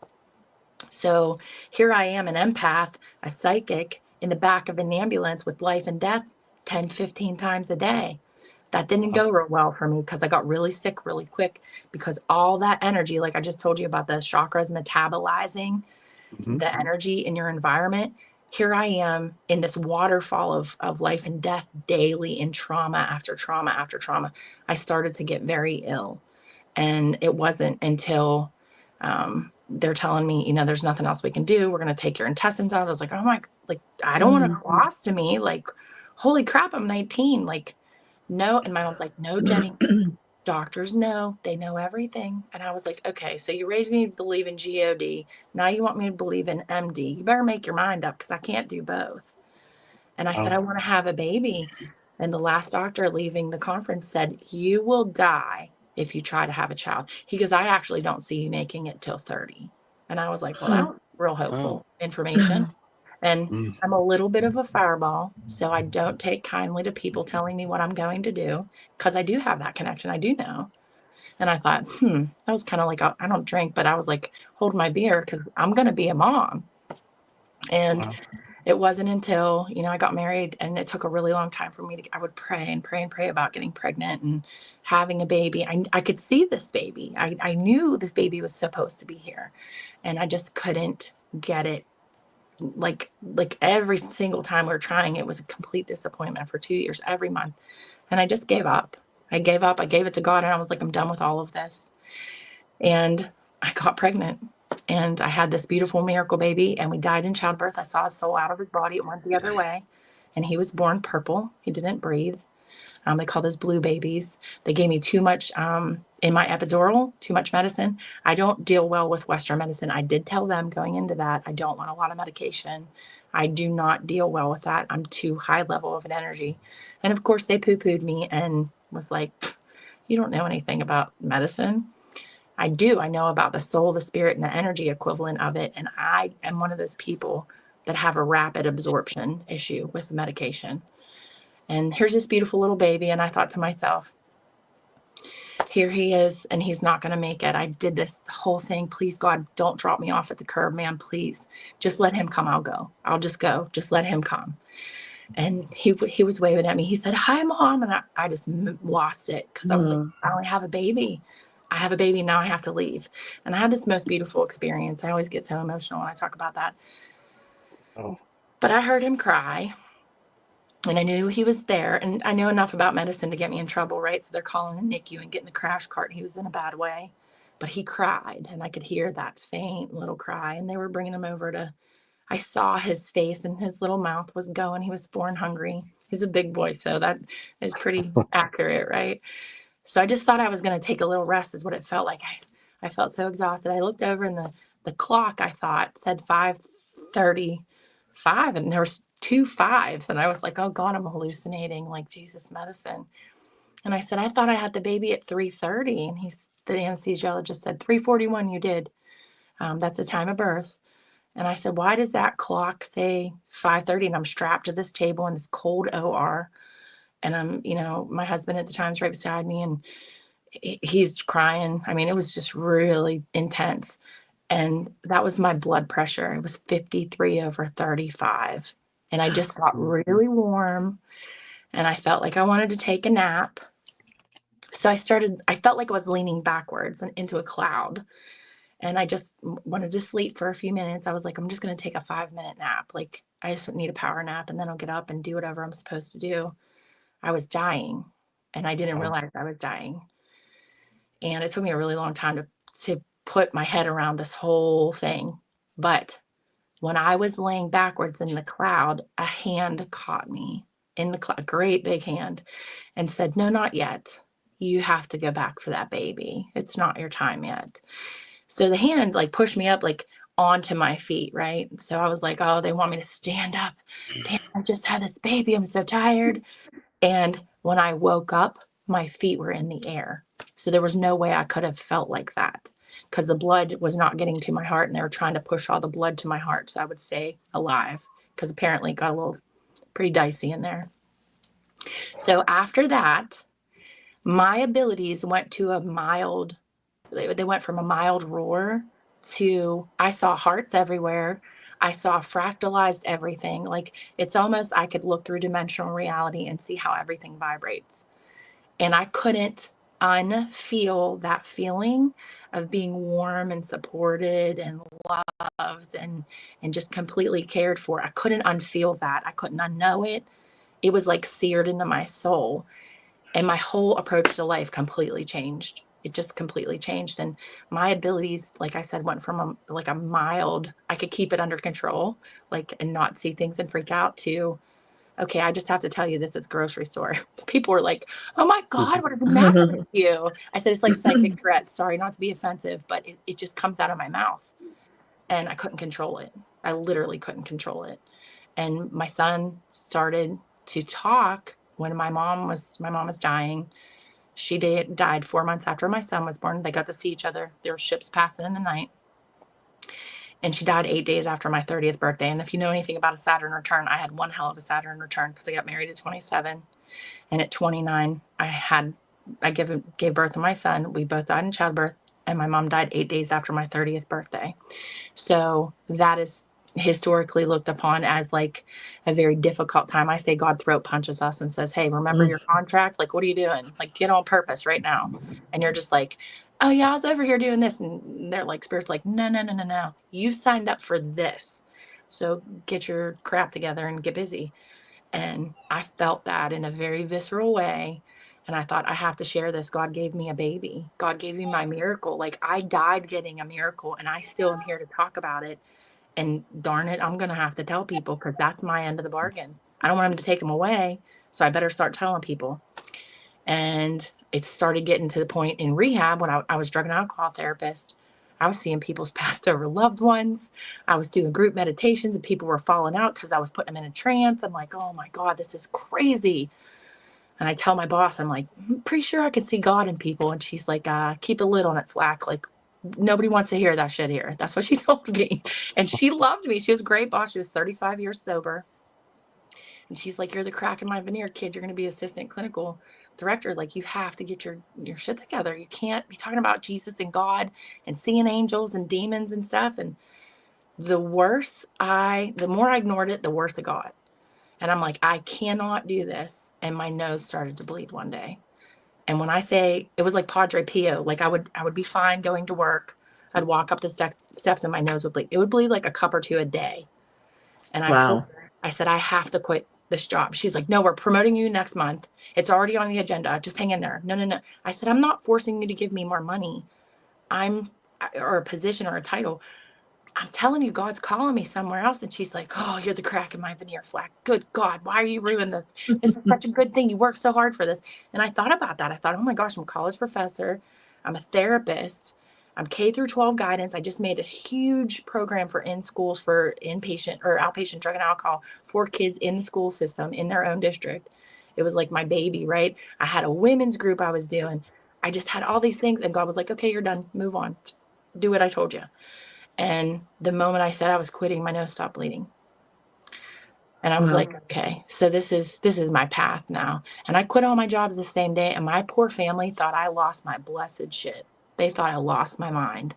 So here I am, an empath, a psychic in the back of an ambulance with life and death 10, 15 times a day. That didn't go real well for me because I got really sick really quick because all that energy, like I just told you about the chakras metabolizing the energy in your environment. Here I am in this waterfall of life and death daily in trauma after trauma after trauma. I started to get very ill. And it wasn't until they're telling me, there's nothing else we can do. We're going to take your intestines out. I was like, oh my, like, I don't want a colostomy. Like, holy crap, I'm 19. Like, no. And my mom's like, no, Jenny, doctors know. They know everything. And I was like, okay, so you raised me to believe in GOD. Now you want me to believe in MD. You better make your mind up because I can't do both. And I said, I want to have a baby. And the last doctor leaving the conference said, you will die if you try to have a child. He goes, I actually don't see you making it till 30. And I was like, well, that was real hopeful information. And I'm a little bit of a fireball, so I don't take kindly to people telling me what I'm going to do because I do have that connection. I do know. And I thought, that was kind of like, I don't drink, but I was like, hold my beer because I'm going to be a mom. And it wasn't until, I got married and it took a really long time for me I would pray and pray and pray about getting pregnant and having a baby. I could see this baby. I knew this baby was supposed to be here and I just couldn't get it. Like every single time we were trying, it was a complete disappointment for 2 years, every month. And I just gave up. I gave up. I gave it to God and I was like, I'm done with all of this. And I got pregnant. And I had this beautiful miracle baby, and we died in childbirth. I saw his soul out of his body. It went the other way, and he was born purple. He didn't breathe. They call those blue babies. They gave me too much in my epidural, too much medicine. I don't deal well with Western medicine. I did tell them going into that, I don't want a lot of medication. I do not deal well with that. I'm too high level of an energy. And of course, they poo-pooed me and was like, you don't know anything about medicine. I do. I know about the soul, the spirit, and the energy equivalent of it. And I am one of those people that have a rapid absorption issue with medication. And here's this beautiful little baby. And I thought to myself, here he is, and he's not going to make it. I did this whole thing. Please, God, don't drop me off at the curb, man. Please, just let him come. I'll go. I'll just go. Just let him come. And he was waving at me. He said, "Hi, Mom." And I just lost it because I was like, I only have a baby. I have a baby. Now I have to leave. And I had this most beautiful experience. I always get so emotional when I talk about that. Oh. But I heard him cry. And I knew he was there, and I know enough about medicine to get me in trouble, right? So they're calling a NICU and getting the crash cart. He was in a bad way, but he cried, and I could hear that faint little cry. And they were bringing him over to, I saw his face, and his little mouth was going. He was foreign hungry. He's a big boy, so that is pretty accurate, right? So I just thought I was going to take a little rest is what it felt like. I felt so exhausted. I looked over, and the clock, I thought, said 5:35, and there was 2 5s, and I was like, oh God, I'm hallucinating, like Jesus medicine. And I said, I thought I had the baby at 3:30, and the anesthesiologist said 3:41 you did. That's the time of birth. And I said, why does that clock say 5:30? And I'm strapped to this table in this cold OR, and I'm, my husband at the time is right beside me, and he's crying. I mean, it was just really intense. And that was my blood pressure. It was 53/35. And I just got really warm, and I felt like I wanted to take a nap. So I felt like I was leaning backwards and into a cloud, and I just wanted to sleep for a few minutes. I was like, I'm just going to take a 5-minute nap. Like, I just need a power nap, and then I'll get up and do whatever I'm supposed to do. I was dying, and I didn't realize I was dying. And it took me a really long time to put my head around this whole thing. But when I was laying backwards in the cloud, a hand caught me in the cloud, a great big hand, and said, no, not yet. You have to go back for that baby. It's not your time yet. So the hand pushed me up onto my feet, right? So I was like, oh, they want me to stand up. Damn, I just had this baby. I'm so tired. And when I woke up, my feet were in the air. So there was no way I could have felt like that, because the blood was not getting to my heart, and they were trying to push all the blood to my heart so I would stay alive, because apparently it got a little pretty dicey in there. So after that, my abilities went to they went from a mild roar to, I saw hearts everywhere. I saw fractalized everything. It's almost, I could look through dimensional reality and see how everything vibrates. And I couldn't unfeel that feeling of being warm and supported and loved and just completely cared for. I couldn't unfeel that. I couldn't unknow it. It was seared into my soul. And my whole approach to life completely changed. It just completely changed. And my abilities, like I said, went from a mild, I could keep it under control, and not see things and freak out, to, okay, I just have to tell you this, it's grocery store. People were like, oh my God, what is the matter with you? I said, it's like psychic threats. Sorry not to be offensive, but it just comes out of my mouth. And I couldn't control it. I literally couldn't control it. And my son started to talk when my mom was dying. She died 4 months after my son was born. They got to see each other. There were ships passing in the night. And she died 8 days after my 30th birthday. And if you know anything about a Saturn return, I had one hell of a Saturn return, because I got married at 27. And at 29, I gave birth to my son. We both died in childbirth. And my mom died 8 days after my 30th birthday. So that is historically looked upon as a very difficult time. I say God throat punches us and says, hey, remember your contract? What are you doing? Get on purpose right now. And you're just oh yeah, I was over here doing this. And they're Spirit's no. You signed up for this. So get your crap together and get busy. And I felt that in a very visceral way. And I thought, I have to share this. God gave me a baby. God gave me my miracle. I died getting a miracle, and I still am here to talk about it. And darn it, I'm going to have to tell people, because that's my end of the bargain. I don't want them to take them away, so I better start telling people. And it started getting to the point in rehab when I was drug and alcohol therapist. I was seeing people's passed over loved ones. I was doing group meditations, and people were falling out because I was putting them in a trance. I'm like, oh my God, this is crazy. And I tell my boss, I'm like, I'm pretty sure I can see God in people. And she's like, keep a lid on it, Flack. Nobody wants to hear that shit here. That's what she told me. And she loved me. She was a great boss. She was 35 years sober. And she's like, you're the crack in my veneer, kid. You're going to be assistant clinical. director, like, you have to get your shit together. You can't be talking about Jesus and God and seeing angels and demons and stuff. And the more I ignored it, the worse it got. And I'm like, I cannot do this. And my nose started to bleed one day. And when I say, it was like Padre Pio, like I would be fine going to work. I'd walk up the steps and my nose would bleed. It would bleed like a cup or two a day. And I told her, I said, I have to quit this job. She's like, no, we're promoting you next month. It's already on the agenda. Just hang in there. No. I said, I'm not forcing you to give me more money. Or a position or a title. I'm telling you, God's calling me somewhere else. And she's like, oh, you're the crack in my veneer, Flack. Good God, why are you ruining this? This is such a good thing. You work so hard for this. And I thought about that. I thought, oh my gosh, I'm a college professor. I'm a therapist. I'm K through 12 guidance. I just made this huge program for in schools for inpatient or outpatient drug and alcohol for kids in the school system in their own district. It was like my baby, right? I had a women's group I was doing. I just had all these things. And God was like, okay, you're done. Move on. Do what I told you. And the moment I said I was quitting, my nose stopped bleeding. And I was like, okay, so this is my path now. And I quit all my jobs the same day. And my poor family thought I lost my blessed shit. They thought I lost my mind.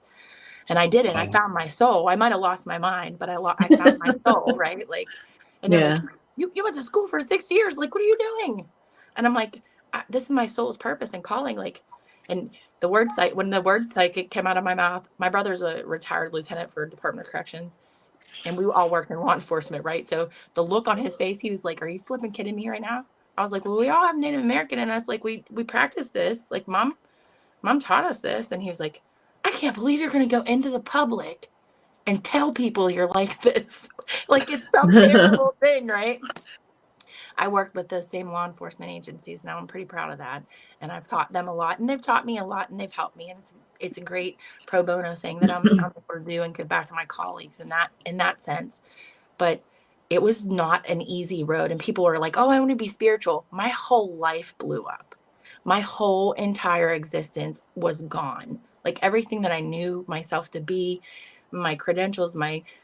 And I didn't. I found my soul. I might have lost my mind, but I found my soul, right? Like, and they're like, you went to school for 6 years. Like, what are you doing? And I'm like, this is my soul's purpose and calling. Like, and when the word psychic came out of my mouth, my brother's a retired lieutenant for Department of Corrections, and we all worked in law enforcement, right? So the look on his face, he was like, are you flipping kidding me right now? I was like, well, we all have Native American in us. Like, we practice this. Like, mom taught us this. And he was like, I can't believe you're going to go into the public and tell people you're like this. Like, it's some terrible thing, right? I worked with those same law enforcement agencies. Now I'm pretty proud of that. And I've taught them a lot, and they've taught me a lot, and they've helped me. And it's a great pro bono thing that I'm able to do and give back to my colleagues in that sense. But it was not an easy road. And people were like, oh, I want to be spiritual. My whole life blew up. My whole entire existence was gone. Like, everything that I knew myself to be, my credentials,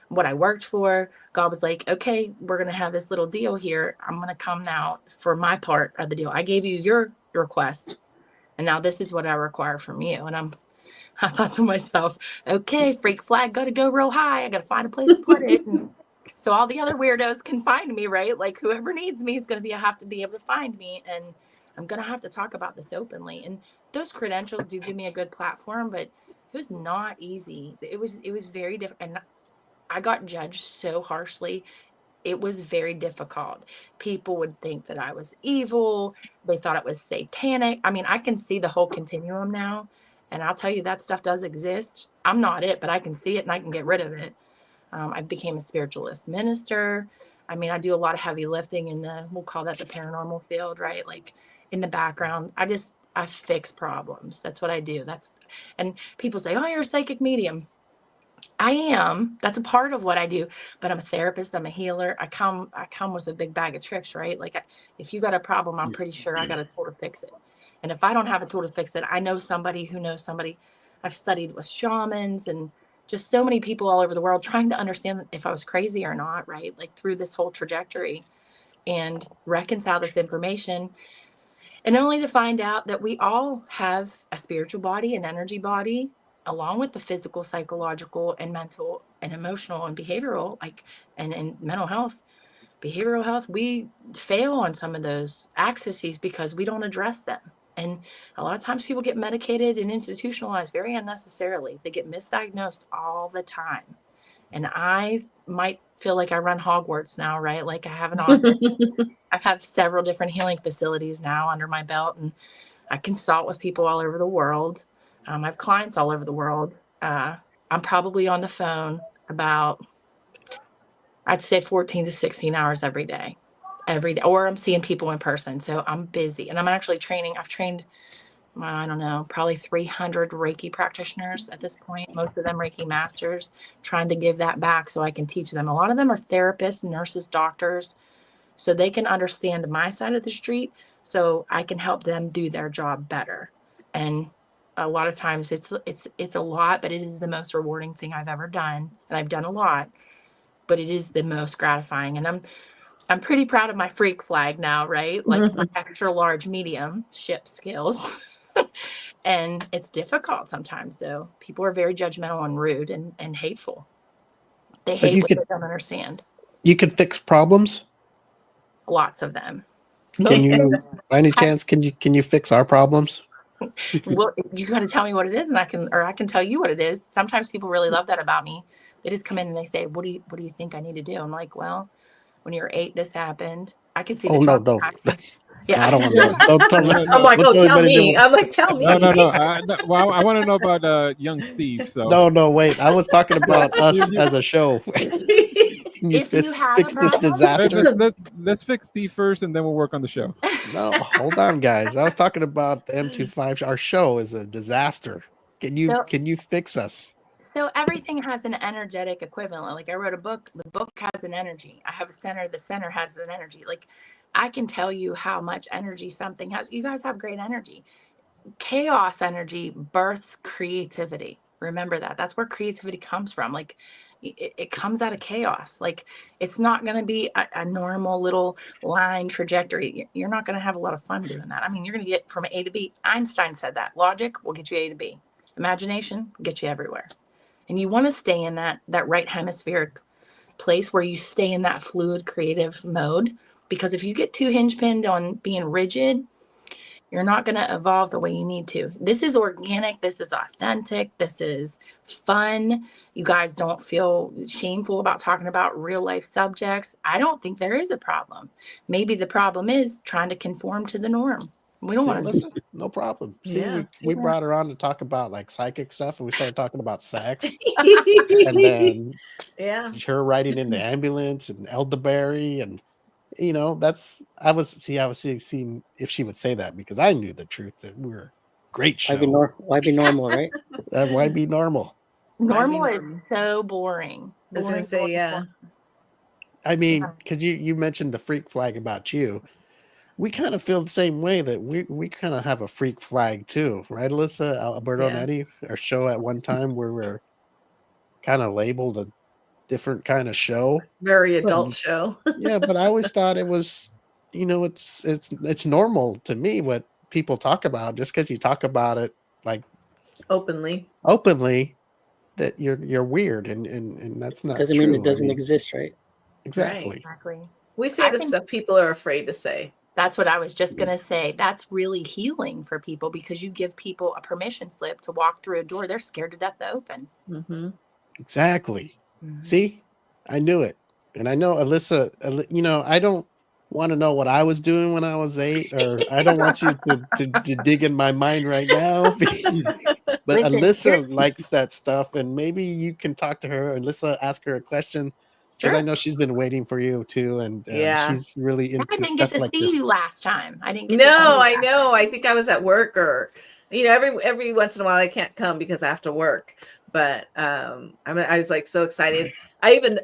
what I worked for, God was like, okay, we're going to have this little deal here. I'm going to come now for my part of the deal. I gave you your request, and now this is what I require from you. And I thought to myself, okay, freak flag got to go real high. I got to find a place to put it. And so all the other weirdos can find me, right? Like, whoever needs me is going to have to be able to find me. And I'm going to have to talk about this openly. And those credentials do give me a good platform, but it was not easy. It was very different. And I got judged so harshly. It was very difficult. People would think that I was evil. They thought it was satanic. I mean, I can see the whole continuum now. And I'll tell you, that stuff does exist. I'm not it, but I can see it and I can get rid of it. I became a spiritualist minister. I mean, I do a lot of heavy lifting in we'll call that the paranormal field, right? Like, in the background, I fix problems. That's what I do. And people say, oh, you're a psychic medium. I am. That's a part of what I do, but I'm a therapist. I'm a healer. I come with a big bag of tricks, right? Like, if you got a problem, I'm pretty sure I got a tool to fix it. And if I don't have a tool to fix it, I know somebody who knows somebody. I've studied with shamans and just so many people all over the world trying to understand if I was crazy or not, right? Like, through this whole trajectory, and reconcile this information. And only to find out that we all have a spiritual body, an energy body, along with the physical, psychological, and mental, and emotional, and behavioral, and mental health, behavioral health. We fail on some of those axes because we don't address them. And a lot of times people get medicated and institutionalized very unnecessarily. They get misdiagnosed all the time. And I might feel like I run Hogwarts now, right? Like, I have an office. I've had several different healing facilities now under my belt, and I consult with people all over the world. I have clients all over the world. I'm probably on the phone about, I'd say, 14 to 16 hours every day, or I'm seeing people in person. So I'm busy, and I'm actually training. I've trained, I don't know, probably 300 Reiki practitioners at this point, most of them Reiki masters, trying to give that back so I can teach them. A lot of them are therapists, nurses, doctors, so they can understand my side of the street, so I can help them do their job better. And a lot of times it's a lot, but it is the most rewarding thing I've ever done. And I've done a lot, but it is the most gratifying. And I'm pretty proud of my freak flag now, right? Like my extra large medium ship skills. And it's difficult sometimes, though. People are very judgmental and rude and hateful. They But hate what they don't understand. you could fix problems. Lots of them. Can you, by any chance, can you fix our problems? Well, you got to tell me what it is, and I can tell you what it is. Sometimes people really love that about me. They just come in and they say, "What do you think I need to do?" I'm like, "Well, when you were 8, this happened. I can see the no. Yeah, I don't want to know. Don't tell me. I'm like, don't oh, tell anybody me. do- I'm like, tell me. No. Well, I want to know about young Steve. So No, wait. I was talking about us as a show. Can you If you have fix a this problem- disaster? let's fix Steve first, and then we'll work on the show. No, hold on, guys. I was talking about the M25. Our show is a disaster. Can you fix us? So everything has an energetic equivalent. Like I wrote a book. The book has an energy. I have a center. The center has an energy. Like I can tell you how much energy something has. You guys have great energy. Chaos energy births creativity. Remember that. That's where creativity comes from. Like it comes out of chaos. Like it's not going to be a normal little line trajectory. You're not going to have a lot of fun doing that. I mean, you're going to get from A to B. Einstein said that. Logic will get you A to B. Imagination will get you everywhere. And you want to stay in that right hemispheric place where you stay in that fluid creative mode. Because if you get too hinge pinned on being rigid, you're not going to evolve the way you need to. This is organic. This is authentic. This is fun. You guys don't feel shameful about talking about real life subjects. I don't think there is a problem. Maybe the problem is trying to conform to the norm. We don't want to. Listen, no problem. See, Yeah, we that. brought her on to talk about like psychic stuff, and we started talking about sex, and then Yeah. her riding in the ambulance and elderberry, and I was seeing if she would say that, because I knew the truth that we're a great show. Why be normal, right? Why be normal? Normal is so boring. I was gonna say, yeah. I mean, because you mentioned the freak flag about you. We kind of feel the same way, that we kind of have a freak flag too, right, Alyssa? Alberto and Eddie, our show at one time where we're kind of labeled a different kind of show. Very adult show. Yeah, but I always thought it was, it's normal to me what people talk about. Just because you talk about it like openly, that you're weird, and that's not doesn't true. mean it doesn't exist, right? Exactly. We say the stuff people are afraid to say. That's what I was just going to say. That's really healing for people, because you give people a permission slip to walk through a door they're scared to death to open. Mm-hmm. Exactly. Mm-hmm. See, I knew it. And I know, Alyssa, I don't want to know what I was doing when I was 8, or I don't want you to dig in my mind right now. But Alyssa likes that stuff, and maybe you can talk to her. Alyssa, ask her a question. Because I know she's been waiting for you too, and she's really into stuff like this. I didn't get to see you last time. I didn't. I know. I think I was at work, or every once in a while I can't come because I have to work. But I was like so excited. I even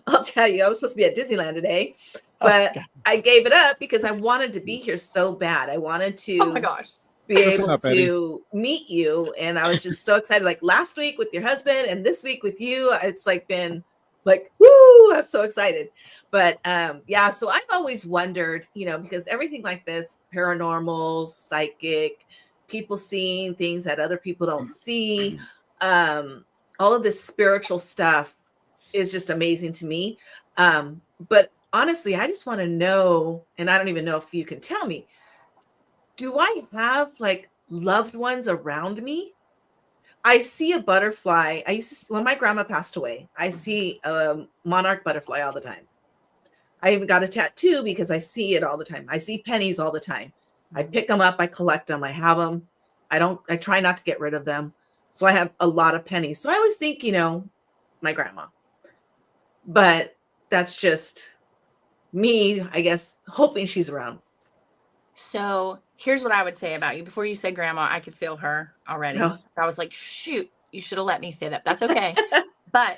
I'll tell you, I was supposed to be at Disneyland today, but I gave it up because I wanted to be here so bad. I wanted to. Oh my gosh. Be able to meet you, and I was just so excited. Like last week with your husband, and this week with you, it's like been. Like, woo, I'm so excited. But so I've always wondered, because everything like this, paranormal, psychic, people seeing things that other people don't see, all of this spiritual stuff is just amazing to me. But honestly, I just want to know, and I don't even know if you can tell me, do I have like loved ones around me? I see a butterfly. When my grandma passed away, I see a monarch butterfly all the time. I even got a tattoo because I see it all the time. I see pennies all the time. I pick them up. I collect them. I have them. I try not to get rid of them. So I have a lot of pennies. So I always think, my grandma. But that's just me, I guess, hoping she's around. So here's what I would say about you. Before you said grandma, I could feel her already. Oh. I was like, shoot, you should have let me say that. That's okay. But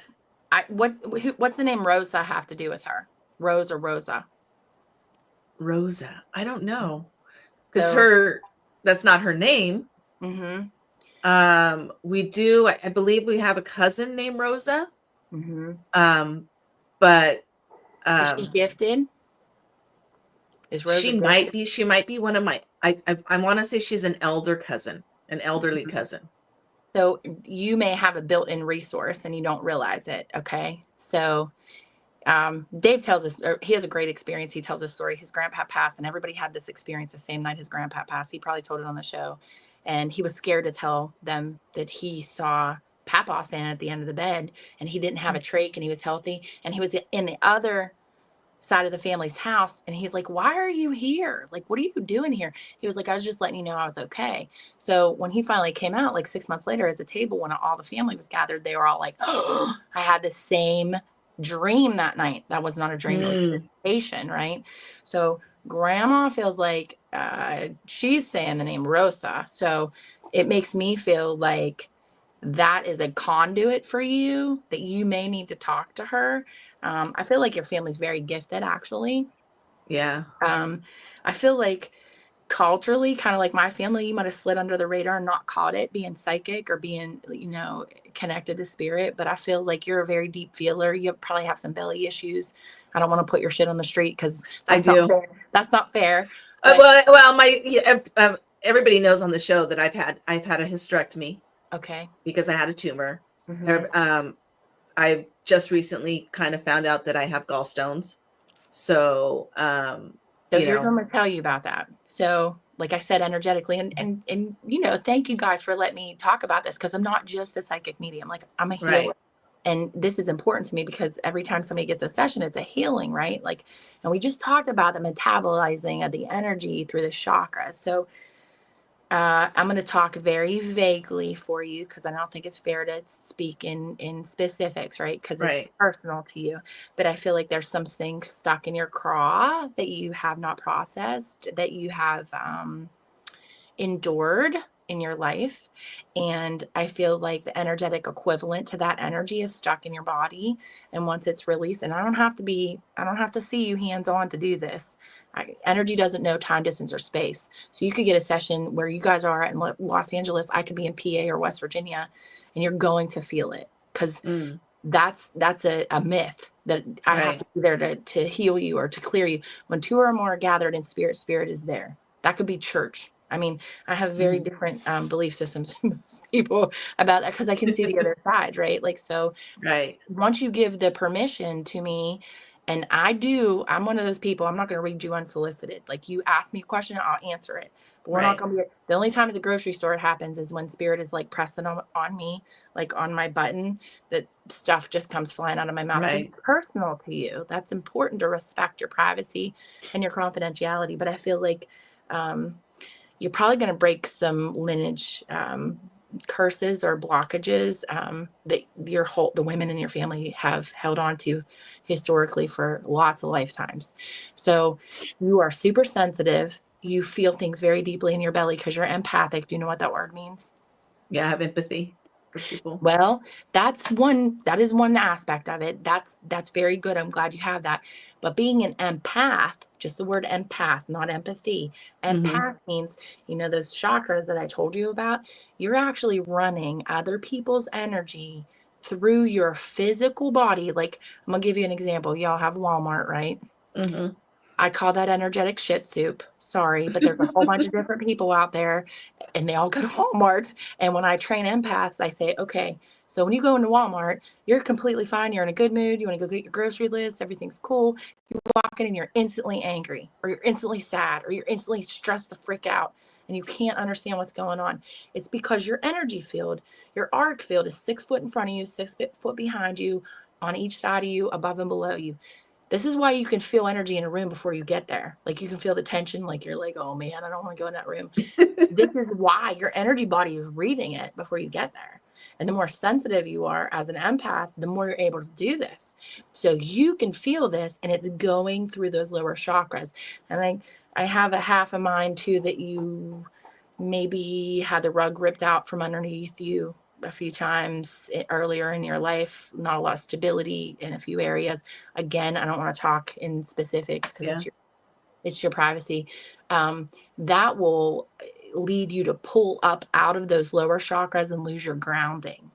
what's the name Rosa have to do with her? Rose or Rosa? Rosa. I don't know. Because that's not her name. Mm-hmm. We do, I believe we have a cousin named Rosa. Mm-hmm. But is she gifted? Is Rose a She good might be. She might be one of my. I want to say she's an elder cousin, an elderly cousin. So you may have a built-in resource and you don't realize it. Okay. So Dave tells us, he has a great experience. He tells a story. His grandpa passed, and everybody had this experience the same night his grandpa passed. He probably told it on the show, and he was scared to tell them that he saw Papa standing at the end of the bed, and he didn't have a trach, and he was healthy, and he was in the other side of the family's house, and he's like, why are you here? Like, what are you doing here? He was like, I was just letting you know I was okay. So when he finally came out, like 6 months later at the table, when all the family was gathered, they were all like, oh, I had the same dream that night. That was not a dream, it was a visitation, right? So grandma feels like she's saying the name Rosa. So it makes me feel like that is a conduit for you, that you may need to talk to her. I feel like your family's very gifted, actually. Yeah. I feel like culturally, kind of like my family, you might have slid under the radar and not caught it being psychic or being, connected to spirit. But I feel like you're a very deep feeler. You probably have some belly issues. I don't want to put your shit on the street because I do. That's not fair. Everybody knows on the show that I've had a hysterectomy. Okay. Because I had a tumor. Mm-hmm. I've just recently kind of found out that I have gallstones. So, here's what I'm going to tell you about that. So, like I said, energetically, and thank you guys for letting me talk about this, because I'm not just a psychic medium. Like, I'm a healer. Right. And this is important to me because every time somebody gets a session, it's a healing, right? Like, and we just talked about the metabolizing of the energy through the chakras. So, I'm going to talk very vaguely for you because I don't think it's fair to speak in specifics, right? Because it's personal to you. But I feel like there's some things stuck in your craw that you have not processed, that you have endured in your life. And I feel like the energetic equivalent to that energy is stuck in your body. And once it's released, and I don't have to see you hands-on to do this. Energy doesn't know time, distance, or space. So you could get a session where you guys are in Los Angeles. I could be in PA or West Virginia, and you're going to feel it, because that's a myth that I have to be there to heal you or to clear you. When two or more are gathered in spirit, spirit is there. That could be church. I mean, I have very different belief systems than most people about that, because I can see the other side, right? Like, so once you give the permission to me, and I'm one of those people, I'm not going to read you unsolicited. Like, you ask me a question, I'll answer it. But we're not going to be, the only time at the grocery store it happens is when spirit is like pressing on me, like on my button, that stuff just comes flying out of my mouth. Because it's personal to you. That's important, to respect your privacy and your confidentiality. But I feel like you're probably going to break some lineage curses or blockages that the women in your family have held on to historically for lots of lifetimes. So you are super sensitive. You feel things very deeply in your belly because you're empathic. Do you know what that word means? Yeah, I have empathy for people. Well, that is one aspect of it. That's very good. I'm glad you have that. But being an empath, just the word empath, not empathy. Empath means, those chakras that I told you about, you're actually running other people's energy through your physical body. Like, I'm going to give you an example. Y'all have Walmart, right? I call that energetic shit soup. Sorry, but there's a whole bunch of different people out there, and they all go to Walmart. And when I train empaths, I say, okay, so when you go into Walmart, you're completely fine. You're in a good mood. You want to go get your grocery list. Everything's cool. You walk in and you're instantly angry, or you're instantly sad, or you're instantly stressed the frick out, and you can't understand what's going on. It's because your energy field, your auric field, is 6 foot in front of you, 6 foot behind you, on each side of you, above and below you. This is why you can feel energy in a room before you get there. Like, you can feel the tension. Like, you're like, oh man, I don't want to go in that room. This is why your energy body is reading it before you get there. And the more sensitive you are as an empath, the more you're able to do this. So you can feel this, and it's going through those lower chakras. And I have a half of mine too, that you maybe had the rug ripped out from underneath you a few times earlier in your life. Not a lot of stability in a few areas. Again, I don't want to talk in specifics because it's your privacy. That will lead you to pull up out of those lower chakras and lose your grounding.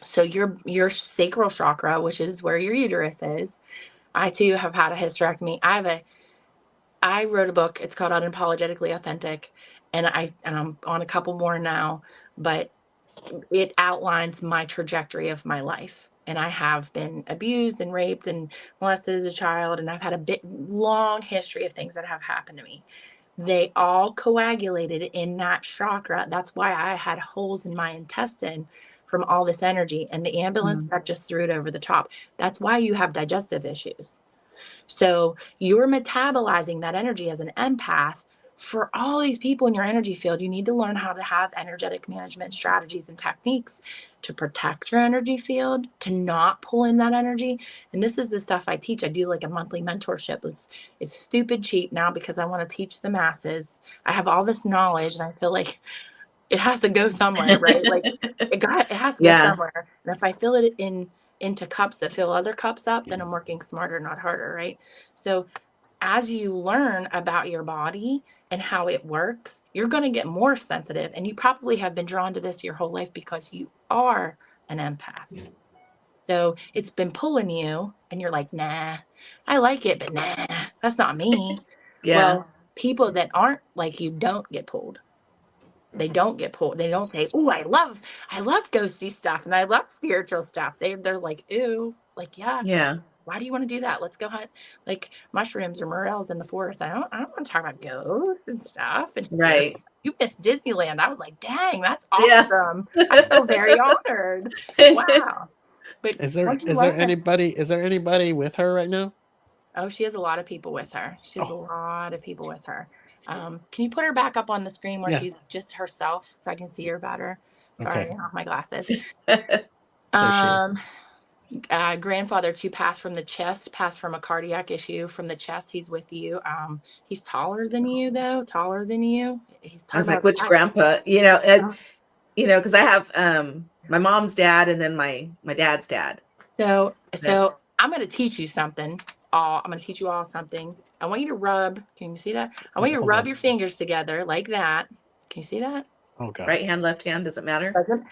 So your sacral chakra, which is where your uterus is, I too have had a hysterectomy. I I wrote a book. It's called Unapologetically Authentic, and I'm on a couple more now, but it outlines my trajectory of my life. And I have been abused and raped and molested as a child, and I've had a long history of things that have happened to me. They all coagulated in that chakra. That's why I had holes in my intestine from all this energy, and the ambulance that just threw it over the top. That's why you have digestive issues. So you're metabolizing that energy as an empath. For all these people in your energy field, you need to learn how to have energetic management strategies and techniques to protect your energy field, to not pull in that energy. And this is the stuff I teach. I do like a monthly mentorship. It's stupid cheap now because I want to teach the masses. I have all this knowledge, and I feel like it has to go somewhere, right? Like it has to go somewhere. And if I fill it into cups that fill other cups up, then I'm working smarter, not harder, right? So as you learn about your body and how it works, you're going to get more sensitive. And you probably have been drawn to this your whole life because you are an empath. So it's been pulling you, and you're like, nah, I like it, but nah, that's not me. Well, people that aren't like you don't get pulled. They don't get pulled. They don't say, "Oh, I love ghosty stuff and I love spiritual stuff." They're like, "Ew, like yuck. Yeah. Why do you want to do that? Let's go hunt like mushrooms or morels in the forest. I don't want to talk about ghosts and stuff." And Right. you missed Disneyland. I was like, "Dang, that's Yeah. awesome. I feel very honored." Wow. But Is there anybody with her right now? Oh, she has a lot of people with her. She has a lot of people with her. Can you put her back up on the screen where she's just herself so I can see her better? Sorry, Okay. off my glasses. There she is. Grandfather 2 passed from the chest, passed from a cardiac issue from the chest. He's with you. He's taller than you, though. Taller than you. I was like, which grandpa? Because I have my mom's dad and then my dad's dad. So I'm going to teach you something. I'm going to teach you all something. I want you to rub. Can you see that? I want you to rub your fingers together like that. Can you see that? Oh, God. Right hand, left hand, does it matter?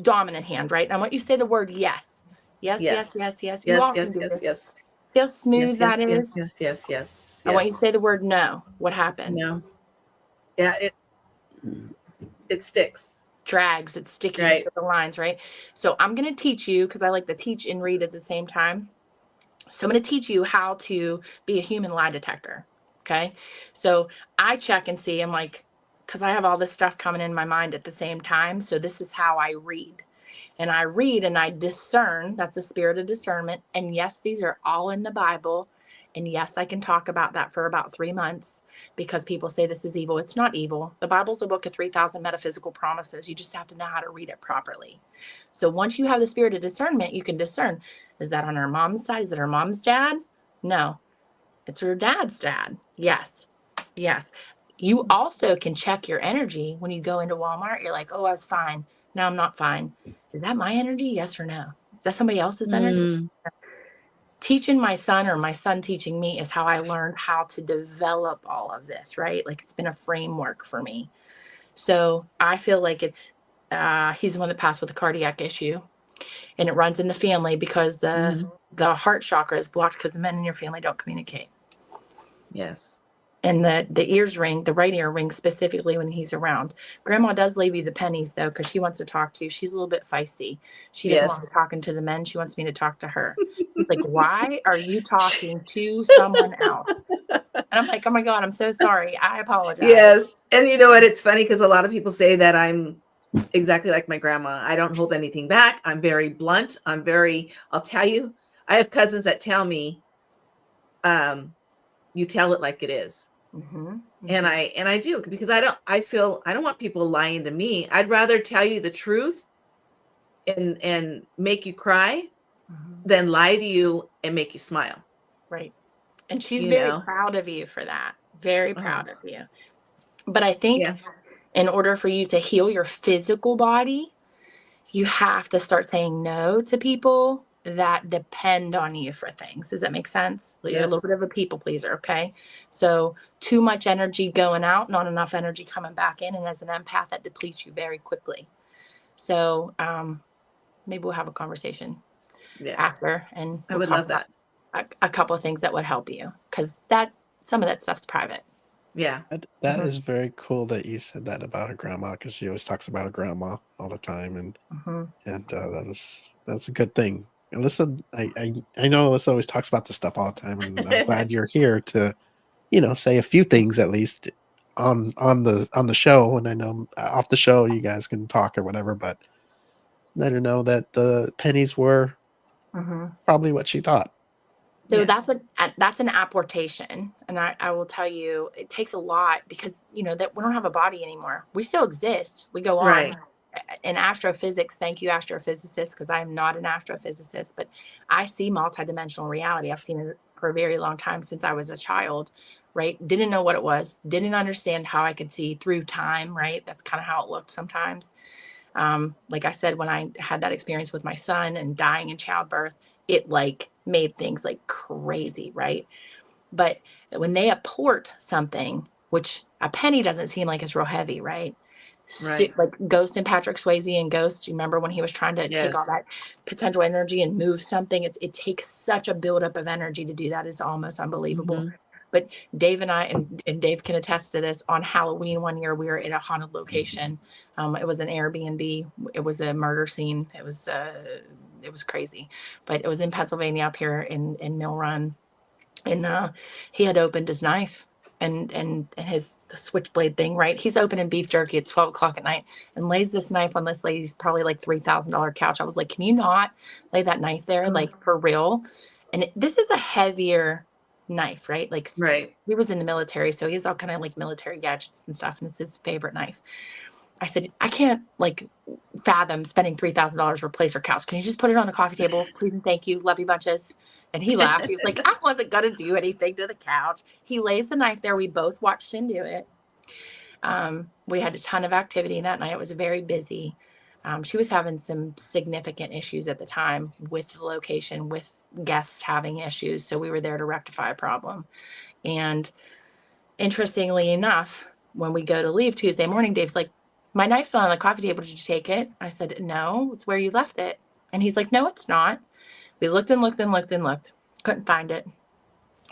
Dominant hand, right? And I want you to say the word yes. Yes, yes, yes, yes. You all can do this. Yes. See how smooth that is? Yes. I want you to say the word no. What happens? No. Yeah, it sticks. Drags. It's sticky to the lines, right? So I'm going to teach you, because I like to teach and read at the same time. So I'm going to teach you how to be a human lie detector. Okay. So I check and see, I'm like, because I have all this stuff coming in my mind at the same time. So this is how I read. And I read and I discern. That's a spirit of discernment. And yes, these are all in the Bible. And yes, I can talk about that for about 3 months because people say this is evil. It's not evil. The Bible's a book of 3,000 metaphysical promises. You just have to know how to read it properly. So once you have the spirit of discernment, you can discern. Is that on her mom's side? Is it her mom's dad? No. It's her dad's dad. Yes. You also can check your energy when you go into Walmart. You're like, oh, I was fine. Now I'm not fine. Is that my energy? Yes or no? Is that somebody else's energy? Teaching my son or my son teaching me is how I learned how to develop all of this, right? Like it's been a framework for me. So I feel like he's the one that passed with a cardiac issue, and it runs in the family because the heart chakra is blocked because the men in your family don't communicate. Yes. And the ears ring, the right ear rings specifically when he's around. Grandma does leave you the pennies, though, because she wants to talk to you. She's a little bit feisty. She doesn't want me talking to the men. She wants me to talk to her. She's like, why are you talking to someone else? And I'm like, oh, my God, I'm so sorry. I apologize. Yes. And you know what? It's funny because a lot of people say that I'm exactly like my grandma. I don't hold anything back. I'm very blunt. I'll tell you, I have cousins that tell me, you tell it like it is. And I do, because I don't want people lying to me. I'd rather tell you the truth and make you cry than lie to you and make you smile. Right. And she's very proud of you for that. Very proud of you. But I think in order for you to heal your physical body, you have to start saying no to people that depend on you for things. Does that make sense? You're a little bit of a people pleaser, okay? So too much energy going out, not enough energy coming back in. And as an empath, that depletes you very quickly. So maybe we'll have a conversation after. And I would love that. A couple of things that would help you. Because that some of that stuff's private. Yeah. That Mhm. is very cool that you said that about her grandma, because she always talks about her grandma all the time, and that's a good thing. Alyssa, I know Alyssa always talks about this stuff all the time, and I'm glad you're here to, say a few things at least on the show. And I know off the show you guys can talk or whatever, but let her know that the pennies were probably what she thought. So Yeah. that's an apportation, and I will tell you, it takes a lot because that we don't have a body anymore. We still exist. We go on. Right. In astrophysics, thank you, astrophysicists, because I'm not an astrophysicist, but I see multidimensional reality. I've seen it for a very long time since I was a child, right? Didn't know what it was, didn't understand how I could see through time, right? That's kind of how it looked sometimes. Like I said, when I had that experience with my son and dying in childbirth, it like made things like crazy, right? But when they apport something, which a penny doesn't seem like it's real heavy, right? Right. Like Ghost and Patrick Swayze and Ghost, you remember when he was trying to take all Yes. that potential energy and move something? It takes such a buildup of energy to do that. It's almost unbelievable. But Dave and I, and Dave can attest to this, on Halloween one year, we were in a haunted location. It was an Airbnb. It was a murder scene. It was crazy, but it was in Pennsylvania up here in Mill Run. And he had opened his knife and his switchblade thing, right? He's opening beef jerky at 12 o'clock at night and lays this knife on this lady's probably like $3,000 couch. I was like, can you not lay that knife there? Like, for real? And this is a heavier knife, right? Like, Right. he was in the military, so he has all kind of like military gadgets and stuff, and it's his favorite knife. I said, I can't like fathom spending $3,000 to replace her couch. Can you just put it on the coffee table? Please and thank you. Love you bunches. And he laughed. He was like, I wasn't going to do anything to the couch. He lays the knife there. We both watched him do it. We had a ton of activity that night. It was very busy. She was having some significant issues at the time with the location, with guests having issues. So we were there to rectify a problem. And interestingly enough, when we go to leave Tuesday morning, Dave's like, my knife's not on the coffee table. Did you take it? I said, no, it's where you left it. And he's like, no, it's not. We looked and looked and looked and looked. Couldn't find it.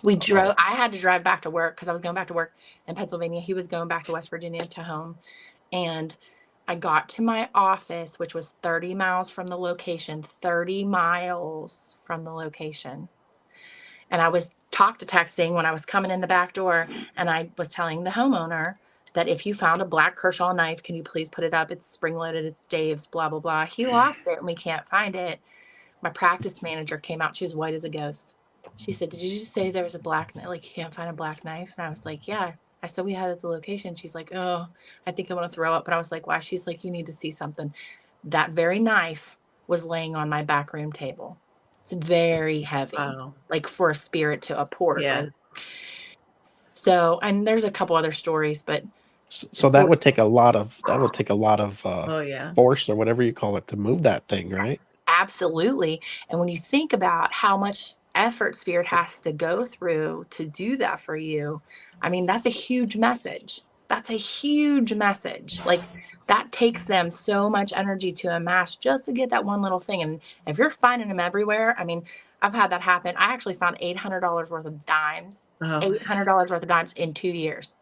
We drove. I had to drive back to work because I was going back to work in Pennsylvania. He was going back to West Virginia to home. And I got to my office, which was 30 miles from the location, 30 miles from the location. And I was texting when I was coming in the back door, and I was telling the homeowner that if you found a black Kershaw knife, can you please put it up? It's spring loaded. It's Dave's, blah, blah, blah. He lost it and we can't find it. My practice manager came out. She was white as a ghost. She said, did you just say there was a black knife? Like, you can't find a black knife? And I was like, yeah. I said, we had it at the location. She's like, oh, I think I want to throw up. But I was like, why? She's like, you need to see something. That very knife was laying on my back room table. It's very heavy, like for a spirit to apport. Yeah. Right? So, and there's a couple other stories, but so that would take a lot of force or whatever you call it to move that thing, right? Absolutely. And when you think about how much effort spirit has to go through to do that for you, I mean, that's a huge message. That's a huge message. Like, that takes them so much energy to amass just to get that one little thing. And if you're finding them everywhere, I mean, I've had that happen. I actually found $800 worth of dimes, $800 worth of dimes in 2 years.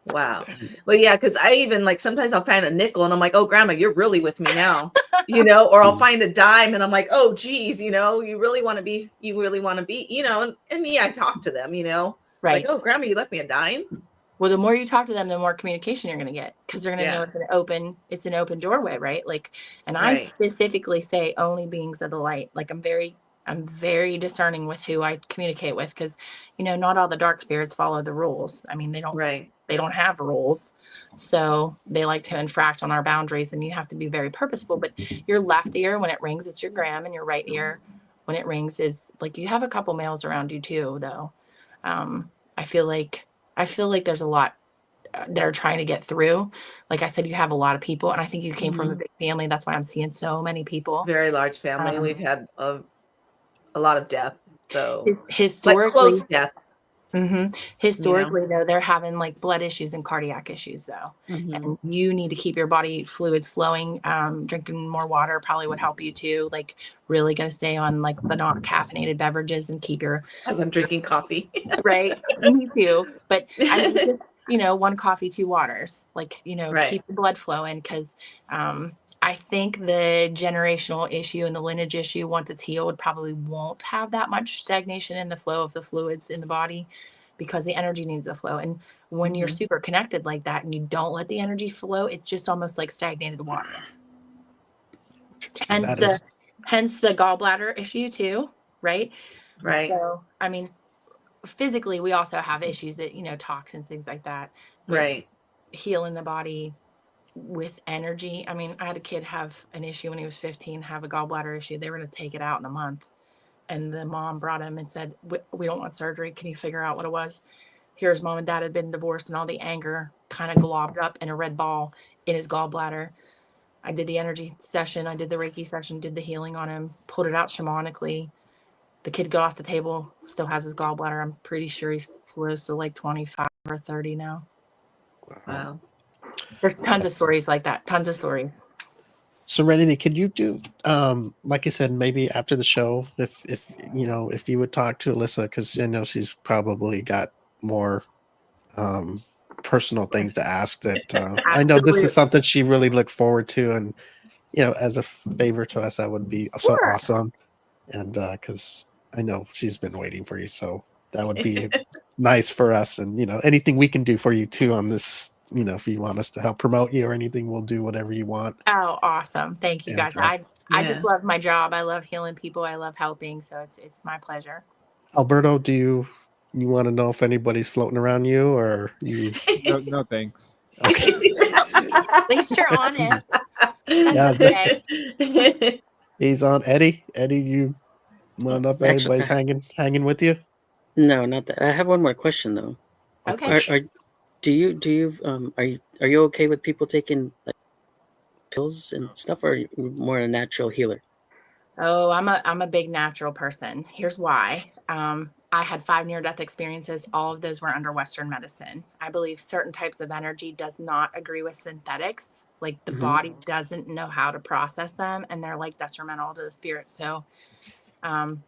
Wow. Well, yeah, because I even like sometimes I'll find a nickel and I'm like, oh, grandma, you're really with me now, or I'll find a dime and I'm like, oh, geez, you really want to be, and me, I talk to them, right. Like, oh, grandma, you left me a dime. Well, the more you talk to them, the more communication you're going to get, because they're going to know it's an open doorway, right? Like, and I specifically say only beings of the light. Like, I'm very discerning with who I communicate with, because, not all the dark spirits follow the rules. I mean, they don't have rules. So they like to infract on our boundaries, and you have to be very purposeful. But your left ear, when it rings, it's your gram, and your right ear, when it rings, is like, you have a couple males around you too, though. I feel like there's a lot that are trying to get through. Like I said, you have a lot of people, and I think you came from a big family. That's why I'm seeing so many people. Very large family. We've had a lot of death. So historically, like close death. Historically, though, they're having like blood issues and cardiac issues, though. And you need to keep your body fluids flowing. Drinking more water probably would help you too. Like, really got to stay on like the not caffeinated beverages and keep your. As I'm drinking coffee. Right. Me too. But I mean, just, one coffee, 2 waters. Like, Right. keep the blood flowing, because I think the generational issue and the lineage issue, once it's healed, probably won't have that much stagnation in the flow of the fluids in the body, because the energy needs to flow. And when you're super connected like that and you don't let the energy flow, it's just almost like stagnated water. Hence the gallbladder issue too, right? Right. So, I mean, physically, we also have issues that, toxins, things like that. But Right. healing the body with energy. I mean, I had a kid have an issue when he was 15, have a gallbladder issue. They were going to take it out in a month. And the mom brought him and said, we don't want surgery. Can you figure out what it was? Here's mom and dad had been divorced, and all the anger kind of globbed up in a red ball in his gallbladder. I did the energy session. I did the Reiki session, did the healing on him, pulled it out shamanically. The kid got off the table, still has his gallbladder. I'm pretty sure he's close to like 25 or 30 now. Wow. There's tons of stories like that. Tons of stories. Serenity, could you do, like I said, maybe after the show, if you would talk to Alyssa, because I know she's probably got more personal things to ask that I know this is something she really looked forward to, and as a favor to us, that would be so awesome. And because I know she's been waiting for you, so that would be nice for us. And anything we can do for you too on this, if you want us to help promote you or anything, we'll do whatever you want. Oh, awesome! Thank you, guys. I just love my job. I love healing people. I love helping. So it's my pleasure. Alberto, do you want to know if anybody's floating around you, or you? No, thanks. Okay. At least you're honest. Yeah, Okay. He's on. Eddie, you want to know if anybody's hanging with you? No, not that. I have one more question though. Okay. Are you okay with people taking like pills and stuff, or are you more a natural healer? Oh, I'm a big natural person. Here's why. I had 5 near-death experiences. All of those were under Western medicine. I believe certain types of energy does not agree with synthetics. Like the body doesn't know how to process them, and they're like detrimental to the spirit. So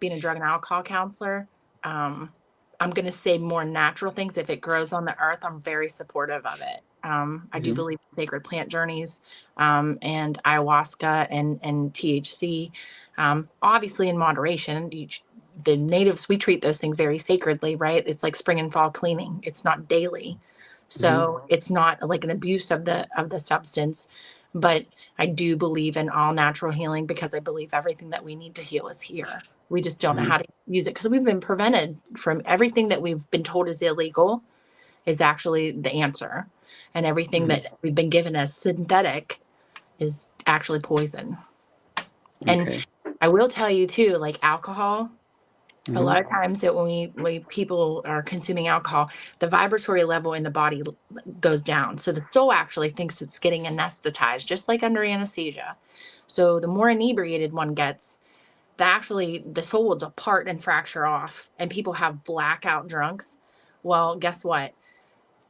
being a drug and alcohol counselor, I'm going to say more natural things. If it grows on the earth, I'm very supportive of it. I do believe in sacred plant journeys and ayahuasca and THC, obviously in moderation. The natives, we treat those things very sacredly, right? It's like spring and fall cleaning. It's not daily. So it's not like an abuse of the substance. But I do believe in all natural healing, because I believe everything that we need to heal is here. We just don't know how to use it, because we've been prevented from everything that we've been told is illegal is actually the answer. And everything that we've been given as synthetic is actually poison. And I will tell you too, like alcohol, a lot of times that when people are consuming alcohol, the vibratory level in the body goes down. So the soul actually thinks it's getting anesthetized, just like under anesthesia. So the more inebriated one gets, the soul will depart and fracture off, and people have blackout drunks. Well, guess what?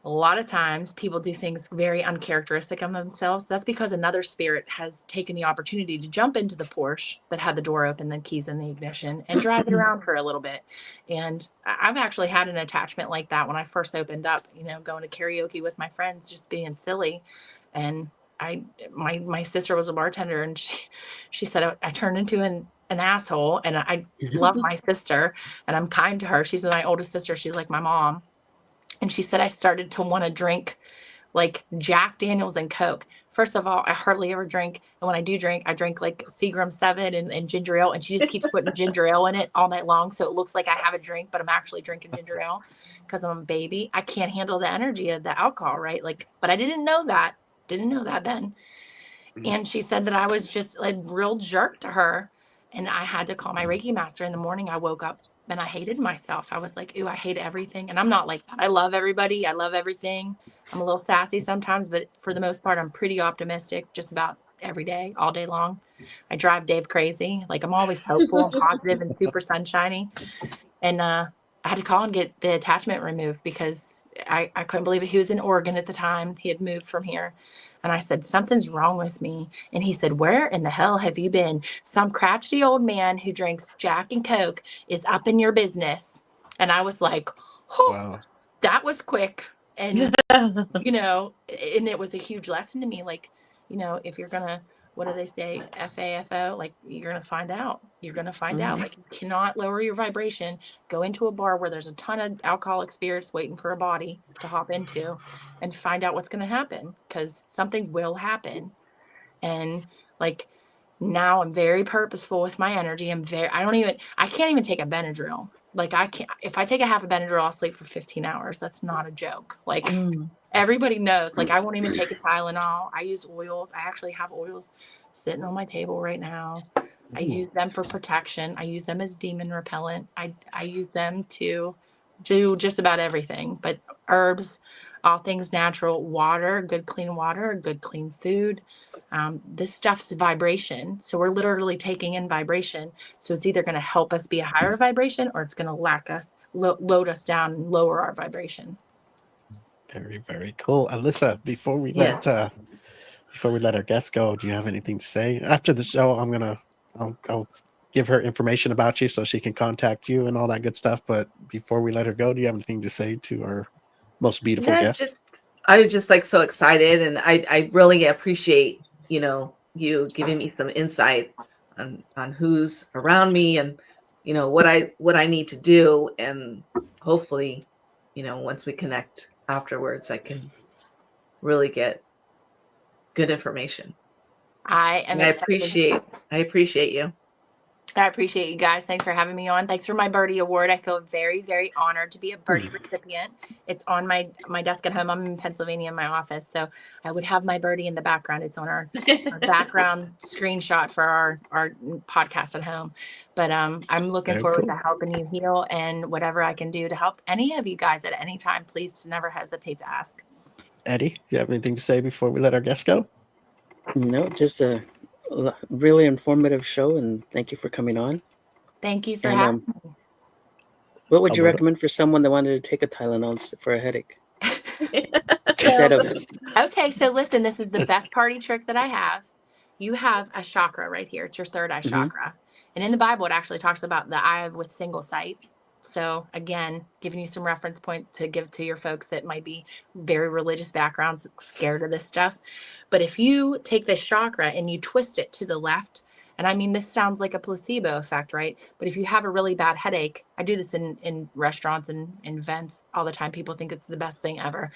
A lot of times people do things very uncharacteristic of themselves. That's because another spirit has taken the opportunity to jump into the Porsche that had the door open, the keys in the ignition, and drive it around for a little bit. And I've actually had an attachment like that when I first opened up, going to karaoke with my friends, just being silly. And my sister was a bartender, and she said I turned into an asshole, and I love my sister and I'm kind to her. She's my oldest sister. She's like my mom. And she said I started to want to drink like Jack Daniels and Coke. First of all, I hardly ever drink. And when I do drink, I drink like Seagram 7 and ginger ale. And she just keeps putting ginger ale in it all night long. So it looks like I have a drink, but I'm actually drinking ginger ale because I'm a baby. I can't handle the energy of the alcohol, right? But I didn't know that. Didn't know that then. And she said that I was just a real jerk to her. And I had to call my Reiki master in the morning. I woke up and I hated myself. I was like, ooh, I hate everything. And I'm not like that. I love everybody. I love everything. I'm a little sassy sometimes, but for the most part, I'm pretty optimistic just about every day, all day long. I drive Dave crazy. Like I'm always hopeful and positive and super sunshiny. And I had to call and get the attachment removed because I couldn't believe it. He was in Oregon at the time. He had moved from here. And I said, something's wrong with me. And he said, where in the hell have you been? Some crotchety old man who drinks Jack and Coke is up in your business. And I was like, oh, Wow. that was quick. And, you know, and it was a huge lesson to me. Like, you know, if you're going to, what do they say? FAFO, like you're going to find out. You're going to find out. Like you cannot lower your vibration. Go into a bar where there's a ton of alcoholic spirits waiting for a body to hop into and find out what's going to happen, because something will happen. And like now I'm very purposeful with my energy. I can't even take a Benadryl. Like if I take a half a Benadryl, I'll sleep for 15 hours. That's not a joke. Like everybody knows, like I won't even take a Tylenol. I use oils. I actually have oils sitting on my table right now. I use them for protection. I use them as demon repellent. I use them to do just about everything, but herbs, all things natural, water, good clean water, good clean food. This stuff's vibration. So we're literally taking in vibration. So it's either going to help us be a higher vibration or it's going to load us down and lower our vibration. Very, very cool. Alyssa, before we let our guests go, do you have anything to say? After the show, I'll give her information about you so she can contact you and all that good stuff. But before we let her go, do you have anything to say to our most beautiful guest? I was just like so excited, and I really appreciate, you know, you giving me some insight on who's around me and, you know, what I need to do, and hopefully, you know, once we connect afterwards, I can really get good information. I appreciate you. I appreciate you guys. Thanks for having me on. Thanks for my Birdie Award. I feel very, very honored to be a Birdie recipient. It's on my desk at home. I'm in Pennsylvania in my office, so I would have my Birdie in the background. It's on our background screenshot for our podcast at home. But I'm looking forward to helping you heal, and whatever I can do to help any of you guys at any time, please never hesitate to ask. Eddie, do you have anything to say before we let our guests go? No, just a really informative show, and thank you for coming on. Thank you for having me. What would you recommend for someone that wanted to take a Tylenol for a headache? Okay, so listen, this is the best party trick that I have. You have a chakra right here. It's your third eye chakra. And in the Bible, it actually talks about the eye with single sight. So again, giving you some reference point to give to your folks that might be very religious backgrounds, scared of this stuff. But if you take this chakra and you twist it to the left, and I mean, this sounds like a placebo effect, right? But if you have a really bad headache, I do this in restaurants and in events all the time. People think it's the best thing ever.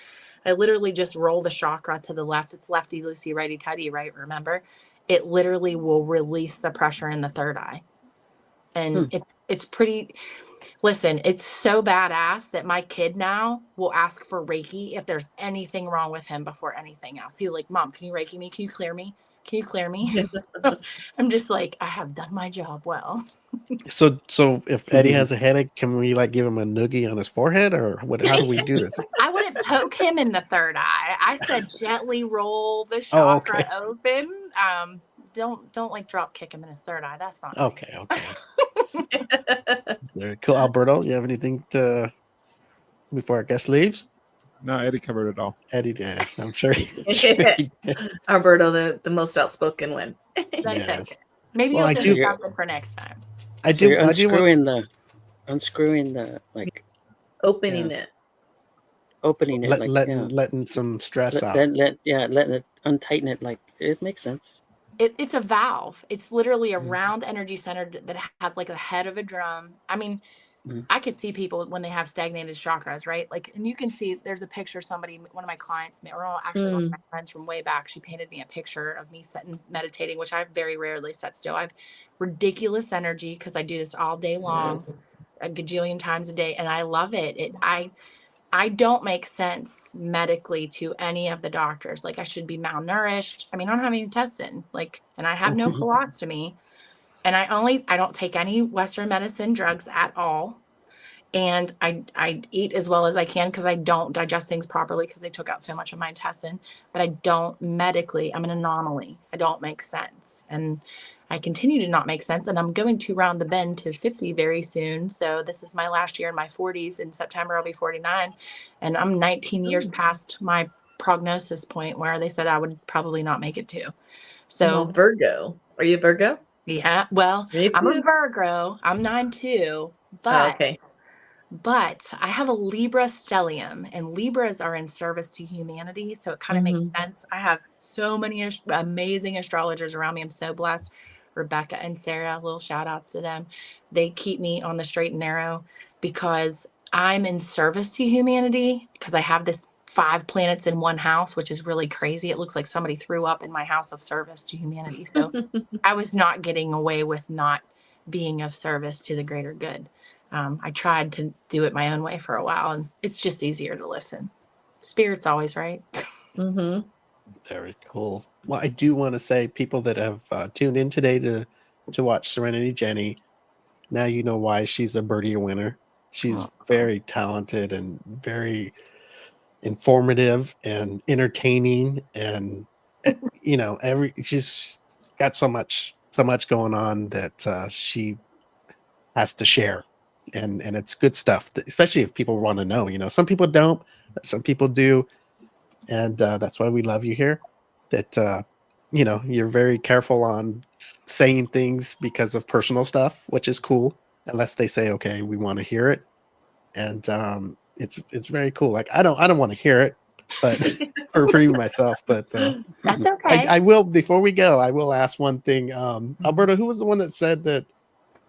I literally just roll the chakra to the left. It's lefty loosey, righty tighty, right? Remember, it literally will release the pressure in the third eye. And it's pretty... Listen, it's so badass that my kid now will ask for Reiki if there's anything wrong with him before anything else. He's like, Mom, can you Reiki me? Can you clear me? Can you clear me? I'm just like, I have done my job well. So if Eddie has a headache, can we like give him a noogie on his forehead, or what? How do we do this? I wouldn't poke him in the third eye. I said gently roll the chakra open. Don't like drop kick him in his third eye. That's not okay. Very cool. Alberto, you have anything to before our guest leaves? No, Eddie covered it all. Eddie did. I'm sure. Alberto, the most outspoken one. Yes. Maybe you'll do something for next time. Unscrewing the like opening it. Opening it, letting some stress out. Letting it untighten it. Like it makes sense. It's a valve. It's literally a round energy center that has like the head of a drum. I mean, I could see people when they have stagnated chakras, right? Like, and you can see there's a picture one of my clients, or actually one of my friends from way back, she painted me a picture of me sitting meditating, which I very rarely sit still. I have ridiculous energy because I do this all day long, a gajillion times a day, and I love it. I don't make sense medically to any of the doctors. Like I should be malnourished. I mean, I don't have any intestine, and I have no colostomy, and I don't take any Western medicine drugs at all. And I eat as well as I can because I don't digest things properly because they took out so much of my intestine, but I don't medically, I'm an anomaly. I don't make sense. And I continue to not make sense, and I'm going to round the bend to 50 very soon. So this is my last year in my 40s. In September, I'll be 49, and I'm 19 years past my prognosis point where they said I would probably not make it to. Well, So Virgo. Are you Virgo? yeah, well, Me I'm a too. Virgo. I'm 9-2, Oh, but okay. I have a Libra stellium, and Libras are in service to humanity. So it kind of makes sense. I have so many amazing astrologers around me. I'm so blessed. Rebecca and Sarah, little shout outs to them. They keep me on the straight and narrow because I'm in service to humanity because I have this 5 planets in one house, which is really crazy. It looks like somebody threw up in my house of service to humanity. So I was not getting away with not being of service to the greater good. I tried to do it my own way for a while, and it's just easier to listen. Spirit's always right. Mm-hmm. Very cool. Well, I do want to say, people that have tuned in today to watch Serenity Jenny, now you know why she's a birdie winner. She's very talented and very informative and entertaining, and she's got so much going on that she has to share, and it's good stuff, especially if people want to know. Some people don't, but some people do, and that's why we love you here. That you're very careful on saying things because of personal stuff, which is cool, unless they say, okay, we want to hear it. And it's very cool. Like, I don't want to hear it, but for you myself, but That's okay. I will, before we go, I will ask one thing. Alberta, who was the one that said that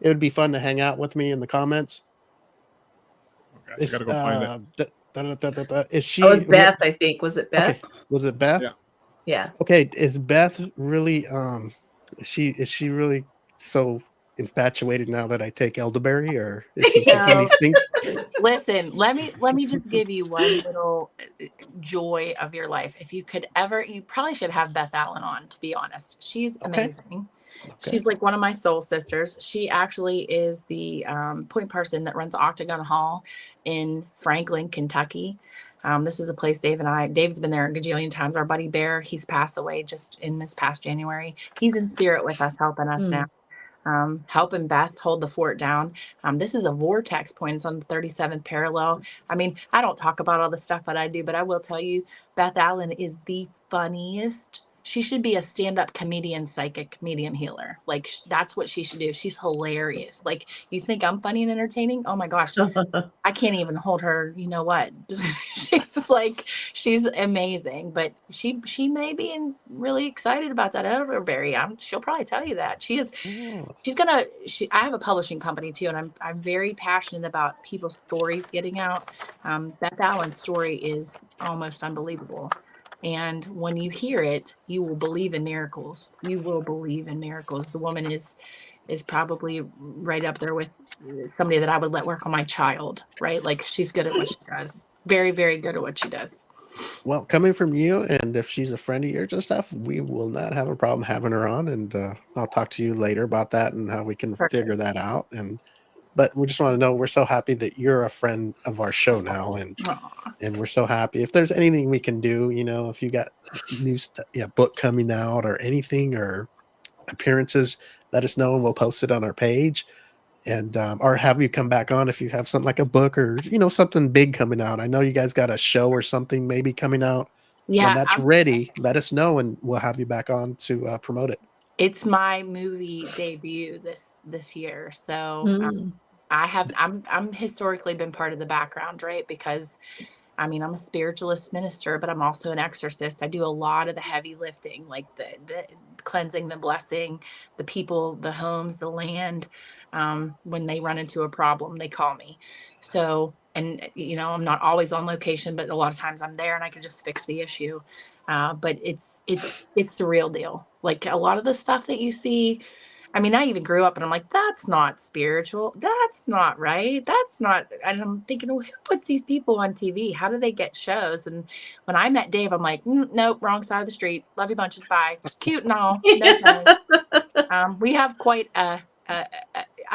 it would be fun to hang out with me in the comments? Okay, I gotta go find it. Is she? Oh, it's Beth, I think. Was it Beth? Okay. Was it Beth? Yeah. Yeah. Okay. Is Beth really? Is she really so infatuated now that I take elderberry, or is she thinking these things? Listen, let me just give you one little joy of your life. If you could ever, you probably should have Beth Allen on, to be honest. She's amazing. Okay. She's like one of my soul sisters. She actually is the point person that runs Octagon Hall in Franklin, Kentucky. This is a place Dave's been there a gajillion times. Our buddy Bear, he's passed away just in this past January. He's in spirit with us, helping us now. Helping Beth hold the fort down. This is a vortex point. It's on the 37th parallel. I mean, I don't talk about all the stuff that I do, but I will tell you, Beth Allen is the funniest. She should be a stand-up comedian, psychic, medium healer. Like, that's what she should do. She's hilarious. Like, you think I'm funny and entertaining? Oh my gosh. I can't even hold her. You know what? She's amazing, but she may be really excited about that elderberry. She'll probably tell you that she is. I have a publishing company too, and I'm very passionate about people's stories getting out. Beth Allen's story is almost unbelievable. And when you hear it, you will believe in miracles. You will believe in miracles. The woman is probably right up there with somebody that I would let work on my child, right? Like, she's good at what she does. Very, very good at what she does. Well, coming from you, and if she's a friend of yours and stuff, we will not have a problem having her on, and I'll talk to you later about that and how we can figure that out. But we just want to know, we're so happy that you're a friend of our show now, and we're so happy. If there's anything we can do, if you got new book coming out or anything, or appearances, let us know and we'll post it on our page. And or have you come back on if you have something like a book or something big coming out. I know you guys got a show or something maybe coming out. Yeah, when that's ready, let us know and we'll have you back on to promote it. It's my movie debut this year, so I'm historically been part of the background, right? Because I'm a spiritualist minister, but I'm also an exorcist. I do a lot of the heavy lifting, like the cleansing, the blessing, the people, the homes, the land. When they run into a problem, they call me. So, and I'm not always on location, but a lot of times I'm there and I can just fix the issue. But it's the real deal. Like, a lot of the stuff that you see, I even grew up and I'm like, that's not spiritual. That's not right. That's not. And I'm thinking, well, who puts these people on TV? How do they get shows? And when I met Dave, I'm like, nope, wrong side of the street. Love you bunches. Bye. Cute and all. No thanks. We have quite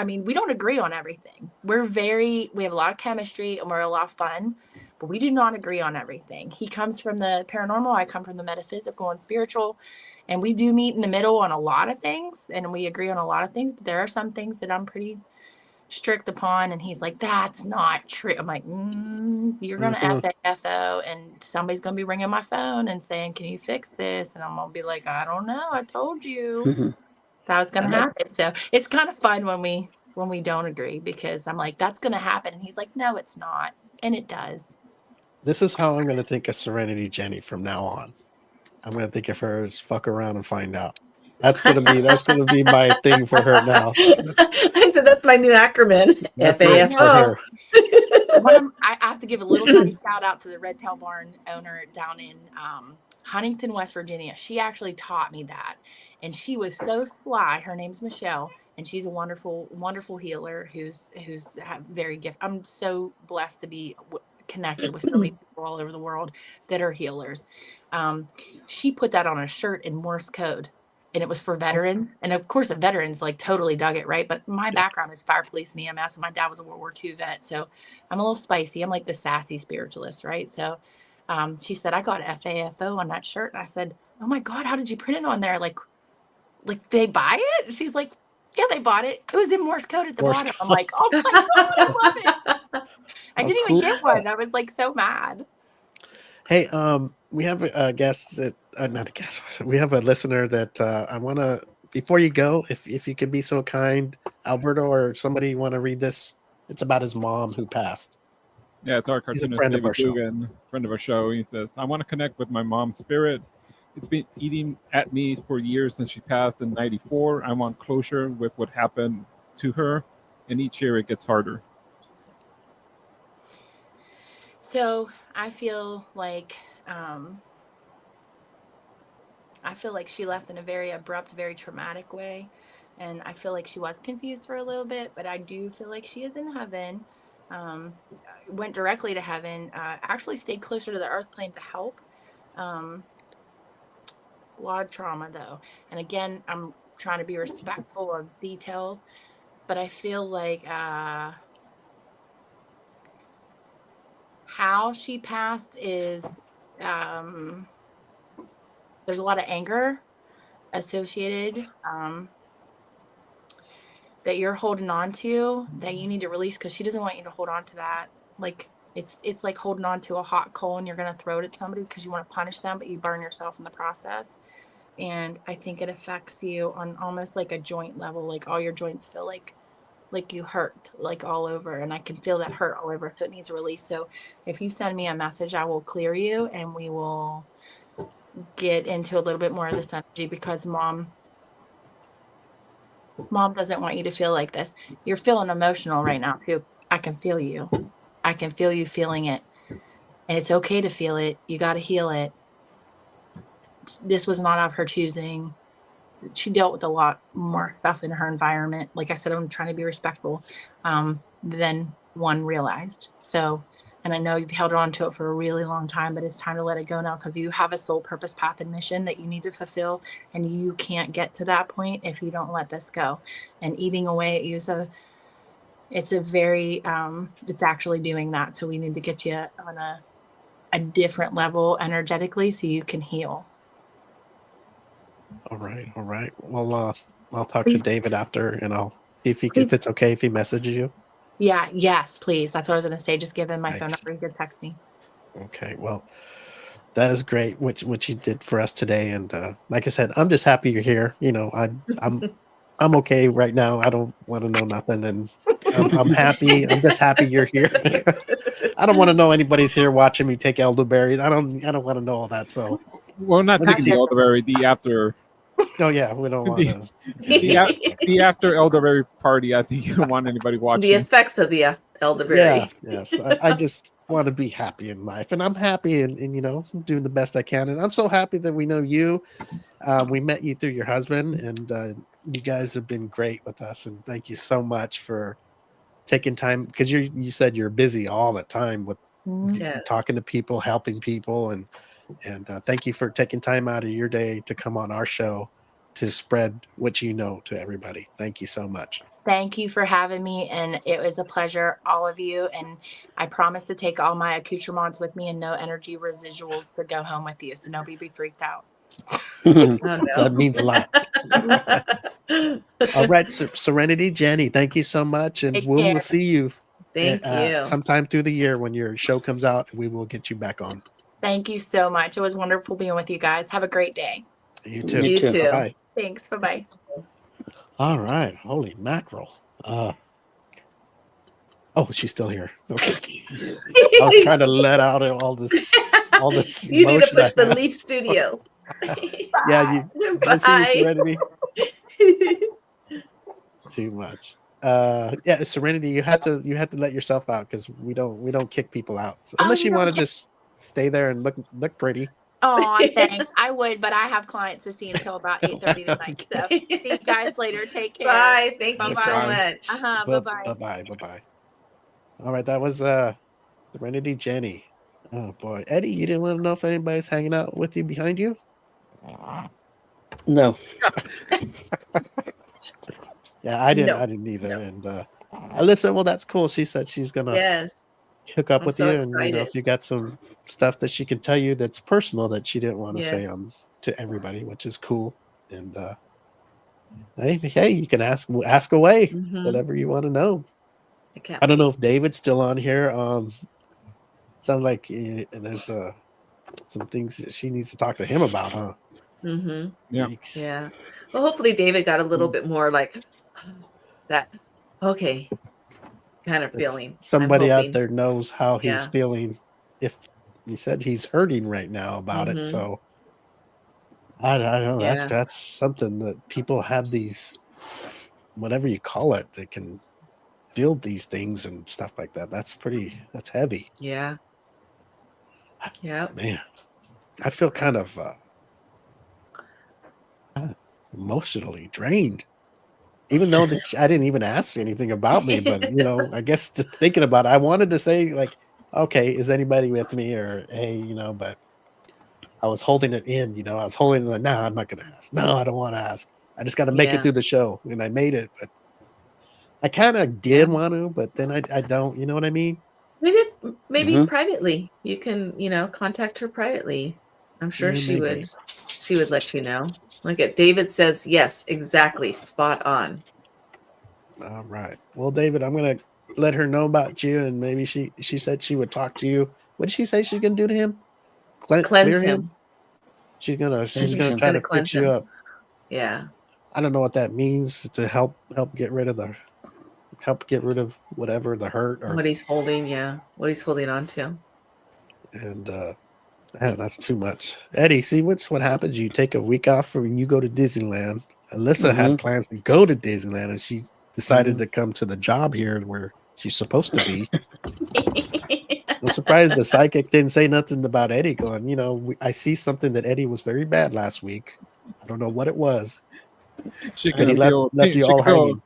we don't agree on everything. We have a lot of chemistry and we're a lot of fun, but we do not agree on everything. He comes from the paranormal. I come from the metaphysical and spiritual. And we do meet in the middle on a lot of things, and we agree on a lot of things. But there are some things that I'm pretty strict upon, and he's like, "That's not true." I'm like, "You're gonna FAFO, and somebody's gonna be ringing my phone and saying, 'Can you fix this?' And I'm gonna be like, 'I don't know. I told you that was gonna happen.'" So it's kind of fun when we don't agree, because I'm like, "That's gonna happen," and he's like, "No, it's not," and it does. This is how I'm going to think of Serenity Jenny from now on. I'm going to think of her as fuck around and find out. That's going to be my thing for her now. I said that's my new acronym. That's it for her. I have to give a little tiny shout out to the Red Tail Barn owner down in Huntington, West Virginia. She actually taught me that, and she was so sly. Her name's Michelle, and she's a wonderful, wonderful healer who's very gifted. I'm so blessed to be connected with so many people all over the world that are healers. She put that on a shirt in Morse code, and it was for veterans. And of course, the veterans like totally dug it, right? But my background is fire, police, and EMS, and my dad was a World War II vet, so I'm a little spicy. I'm like the sassy spiritualist, right? So she said, "I got FAFO on that shirt." And I said, "Oh my God, how did you print it on there? Like they buy it?" She's like, "Yeah, they bought it. It was in Morse code at the bottom." I'm like, "Oh my God, I love it." I didn't even get one. I was like so mad. Hey, we have a guest that not a guest. We have a listener that I want to. Before you go, if you could be so kind, Alberto or somebody want to read this. It's about his mom who passed. Yeah, it's our He's a cartoonist, friend of David our show. Dugan, friend of our show. He says, "I want to connect with my mom's spirit. It's been eating at me for years since she passed in '94. I want closure with what happened to her, and each year it gets harder." So I feel like she left in a very abrupt, very traumatic way. And I feel like she was confused for a little bit, but I do feel like she is in heaven. Went directly to heaven, actually stayed closer to the earth plane to help. A lot of trauma though. And again, I'm trying to be respectful of details, but I feel like how she passed is there's a lot of anger associated that you're holding on to that you need to release, because she doesn't want you to hold on to that. Like it's like holding on to a hot coal and you're going to throw it at somebody because you want to punish them, but you burn yourself in the process. And I think it affects you on almost like a joint level. Like all your joints feel like you hurt, like all over, and I can feel that hurt all over, so it needs a release. So if you send me a message, I will clear you and we will get into a little bit more of this energy, because mom doesn't want you to feel like this. You're feeling emotional right now too. I can feel you. I can feel you feeling it, and it's okay to feel it. You got to heal it. This was not of her choosing. She dealt with a lot more stuff in her environment. Like I said, I'm trying to be respectful than one realized. So, and I know you've held on to it for a really long time, but it's time to let it go now, because you have a soul purpose, path, and mission that you need to fulfill, and you can't get to that point if you don't let this go. And eating away at you, it's actually doing that. So we need to get you on a different level energetically so you can heal. All right. Well, I'll talk to David after, and I'll see if it's okay if he messages you. Yeah. Yes, please. That's what I was going to say. Just give him my phone number. You can text me. Okay. Well, that is great, which you did for us today. And like I said, I'm just happy you're here. You know, I'm okay right now. I don't want to know nothing, and I'm happy. I'm just happy you're here. I don't want to know anybody's here watching me take elderberries. I don't want to know all that. So, well, not taking the elderberry, the after. Oh yeah, we don't want to. The after elderberry party. I think you don't want anybody watching. The effects of the elderberry. Yeah, yes. I just want to be happy in life, and I'm happy, and doing the best I can. And I'm so happy that we know you. We met you through your husband, and you guys have been great with us. And thank you so much for taking time, because you said you're busy all the time with talking to people, helping people, and thank you for taking time out of your day to come on our show to spread what you know to everybody. Thank you so much. Thank you for having me, and it was a pleasure, all of you. And I promise to take all my accoutrements with me and no energy residuals to go home with you, so nobody be freaked out. Oh, So that means a lot. All right, Serenity, Jenny, thank you so much, and Take we'll care. see you Thank you. sometime through the year when your show comes out, and we will get you back on. Thank you so much. It was wonderful being with you guys. Have a great day. You too. You too. too. Bye. Thanks. Bye bye. All right. Holy mackerel. Oh, she's still here. Okay. I was trying to let out all this You need to emotion push I the have. Leaf Studio. Yeah, I see you, Bye. Serenity. Too much. Yeah, Serenity, you had to let yourself out because we don't kick people out. So, unless you want to just stay there and look pretty. Oh, thanks. I would, but I have clients to see until about 8:30 tonight. So see you guys later. Take care. Bye. Thank you so Bye-bye. much. Bye-bye. Bye. All right, that was Serenity Jenny. Oh boy, Eddie, you didn't want to know if anybody's hanging out with you behind you? No. Yeah, I didn't. No. I didn't either. No. And Alyssa, well, that's cool. She said she's gonna Yes. hook up I'm with so you, and you know, excited. if you got some stuff that she can tell you that's personal that she didn't want to say Yes. to everybody, which is cool. And hey, you can ask away Mhm. whatever you want to know. I can't I don't know wait. if David's still on here. Sounds like there's some things that she needs to talk to him about, huh? Mm-hmm. Yeah. Yikes. Yeah. Well, hopefully David got a little bit more like that. Okay. Kind of It's feeling. somebody I'm out hoping. there knows how he's Yeah. feeling. If he said he's hurting right now about it, Mhm. so I don't know. Yeah. That's something that people have these, whatever you call it, that can feel these things and stuff like that. That's heavy, Yeah. Yeah. man. I feel kind of emotionally drained, even though I didn't even ask anything about me. But you know, I guess thinking about it, I wanted to say like, okay, is anybody with me, or hey, you know, but I was holding it in. You know, I was holding it like, no, I'm not going to ask. No, I don't want to ask. I just got to make it Yeah. through the show, and I made it. But I kind of did want to, but then I don't. You know what I mean? Maybe Mhm. privately. You can, contact her privately. I'm sure Yeah, she maybe. would let you know. Look at David says, yes, exactly. Spot on. All right. Well, David, I'm gonna let her know about you, and maybe she said she would talk to you. What did she say she's gonna do to him? Cleanse Clear him? him. She's I think gonna she's try gonna to fix cleanse you him. up. Yeah. I don't know what that means to help get rid of whatever the hurt or What he's holding, yeah. What he's holding on to. and man, that's too much. Eddie, see what happens? You take a week off when you go to Disneyland. Alyssa had plans to go to Disneyland, and she decided to come to the job here where she's supposed to be. I'm surprised the psychic didn't say nothing about Eddie going, you know, I see something that Eddie was very bad last week. I don't know what it was. She And he can left feel. you all hanging.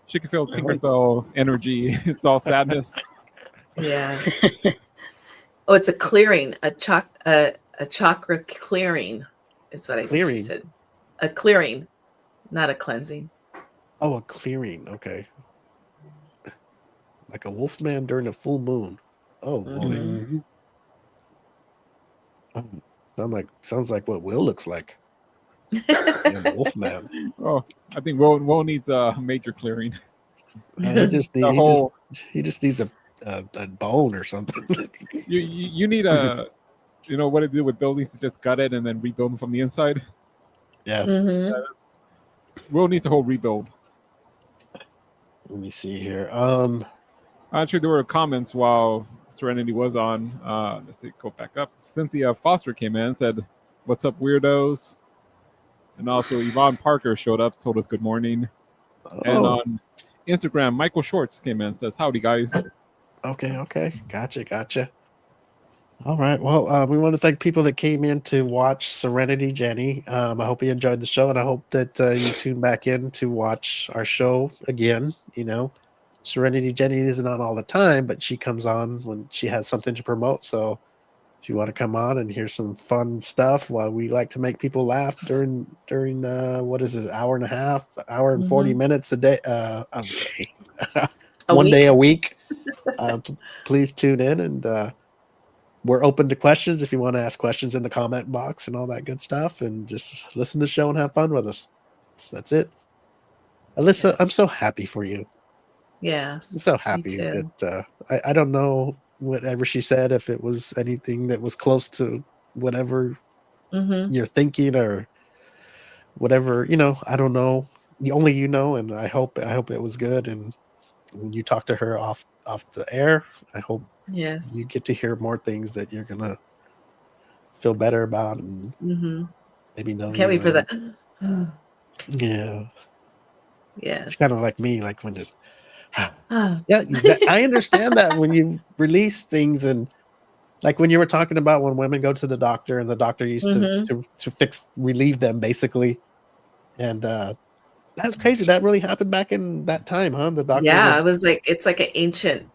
She can feel Tinkerbell's energy. It's all sadness. Yeah. Oh, it's a clearing, a chakra clearing is what I think she Clearing? said. A clearing, not a cleansing. Oh, a clearing. Okay. Like a wolf man during a full moon. Oh boy. Mhm. Sounds like what Will looks like. Yeah, wolf man. Oh, I think Will needs a major clearing. He just The whole he just needs a bone or something. you need a what to do with buildings to just gut it and then rebuild them from the inside. Yes. Mhm. Will needs a whole rebuild. Let me see here. Actually, there were comments while Serenity was on. Let's see, go back up. Cynthia Foster came in and said, "What's up, weirdos?" And also Yvonne Parker showed up, told us good morning. And on Instagram, Michael Shorts came in and says, "Howdy, guys." Okay. Gotcha. All right. Well, we want to thank people that came in to watch Serenity Jenny. I hope you enjoyed the show, and I hope that you tune back in to watch our show again. You know, Serenity Jenny isn't on all the time, but she comes on when she has something to promote. So if you want to come on and hear some fun stuff, while we like to make people laugh during what is it, hour and a half, hour and 40 minutes a day, one day a week. Please tune in and we're open to questions if you want to ask questions in the comment box and all that good stuff, and just listen to the show and have fun with us. So that's it. Alyssa, I'm Yes. so happy for you. Yes. I'm so me happy too. that I don't know whatever she said, if it was anything that was close to whatever Mm-hmm. you're thinking or whatever, I don't know. Only you know, and I hope it was good. And when you talk to her off the air, I hope Yes. you get to hear more things that you're gonna feel better about and Mm-hmm. maybe know. Can't wait for that. Yeah, Yes. it's kind of like me, like when there's Ah. yeah, I understand that when you release things, and like when you were talking about when women go to the doctor and the doctor used Mhm. to relieve them basically, and that's crazy. That really happened back in that time, huh? The doctor Yeah, would. it was like it's like an ancient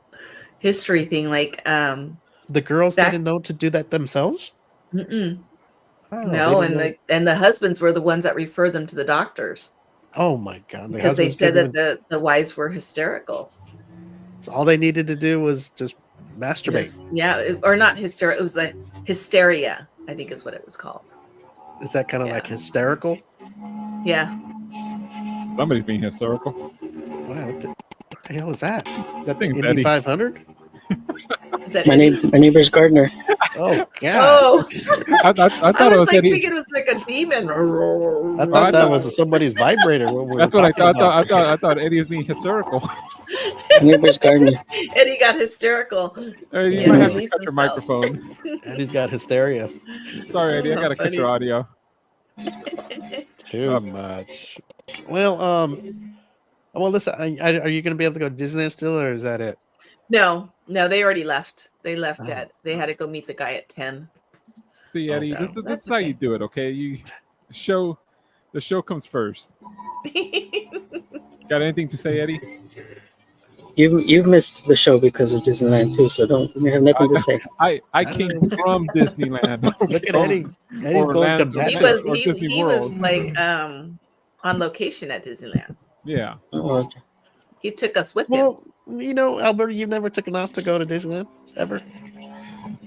history thing. Like The girls back. didn't know to do that themselves. Mm-mm. Oh, they No, didn't and know. the husbands were the ones that referred them to the doctors Oh my God, the because they husbands said couldn't that even. the wives were hysterical. So all they needed to do was just masturbate. Yeah, or not hysterical. It was like hysteria, I think is what it was called. Is that kind of like Yeah. hysterical? Yeah. Somebody's being hysterical. Wow, what the hell is that? That the think it's Indy Eddie. 500? Is that My it? neighbor's gardener. Oh God! Oh, I thought I it was was like Eddie. thinking it was like a demon. I I thought that thought- was somebody's vibrator. What we That's were what I talking thought. about. I thought Eddie was being hysterical. My neighbor's gardener. And he got hysterical. You Yeah, might have to release cut your himself. microphone. And he's got hysteria. Sorry, Eddie. I So gotta cut your funny. audio. Too much. Well, listen. Are you going to be able to go to Disneyland still, or is that it? No, they already left. They left Oh. they had to go meet the guy at 10. See, Oh, Eddie, so this that's is how okay. you do it. Okay, the show comes first. Got anything to say, Eddie? You've missed the show because of Disneyland too, so you have nothing to say. I came from Disneyland. Look at From Eddie. Eddie's going Orlando, combative. or Disney he World. was like on location at Disneyland. Yeah. Oh, He took us with him. Well, Albert, you've never taken off to go to Disneyland ever,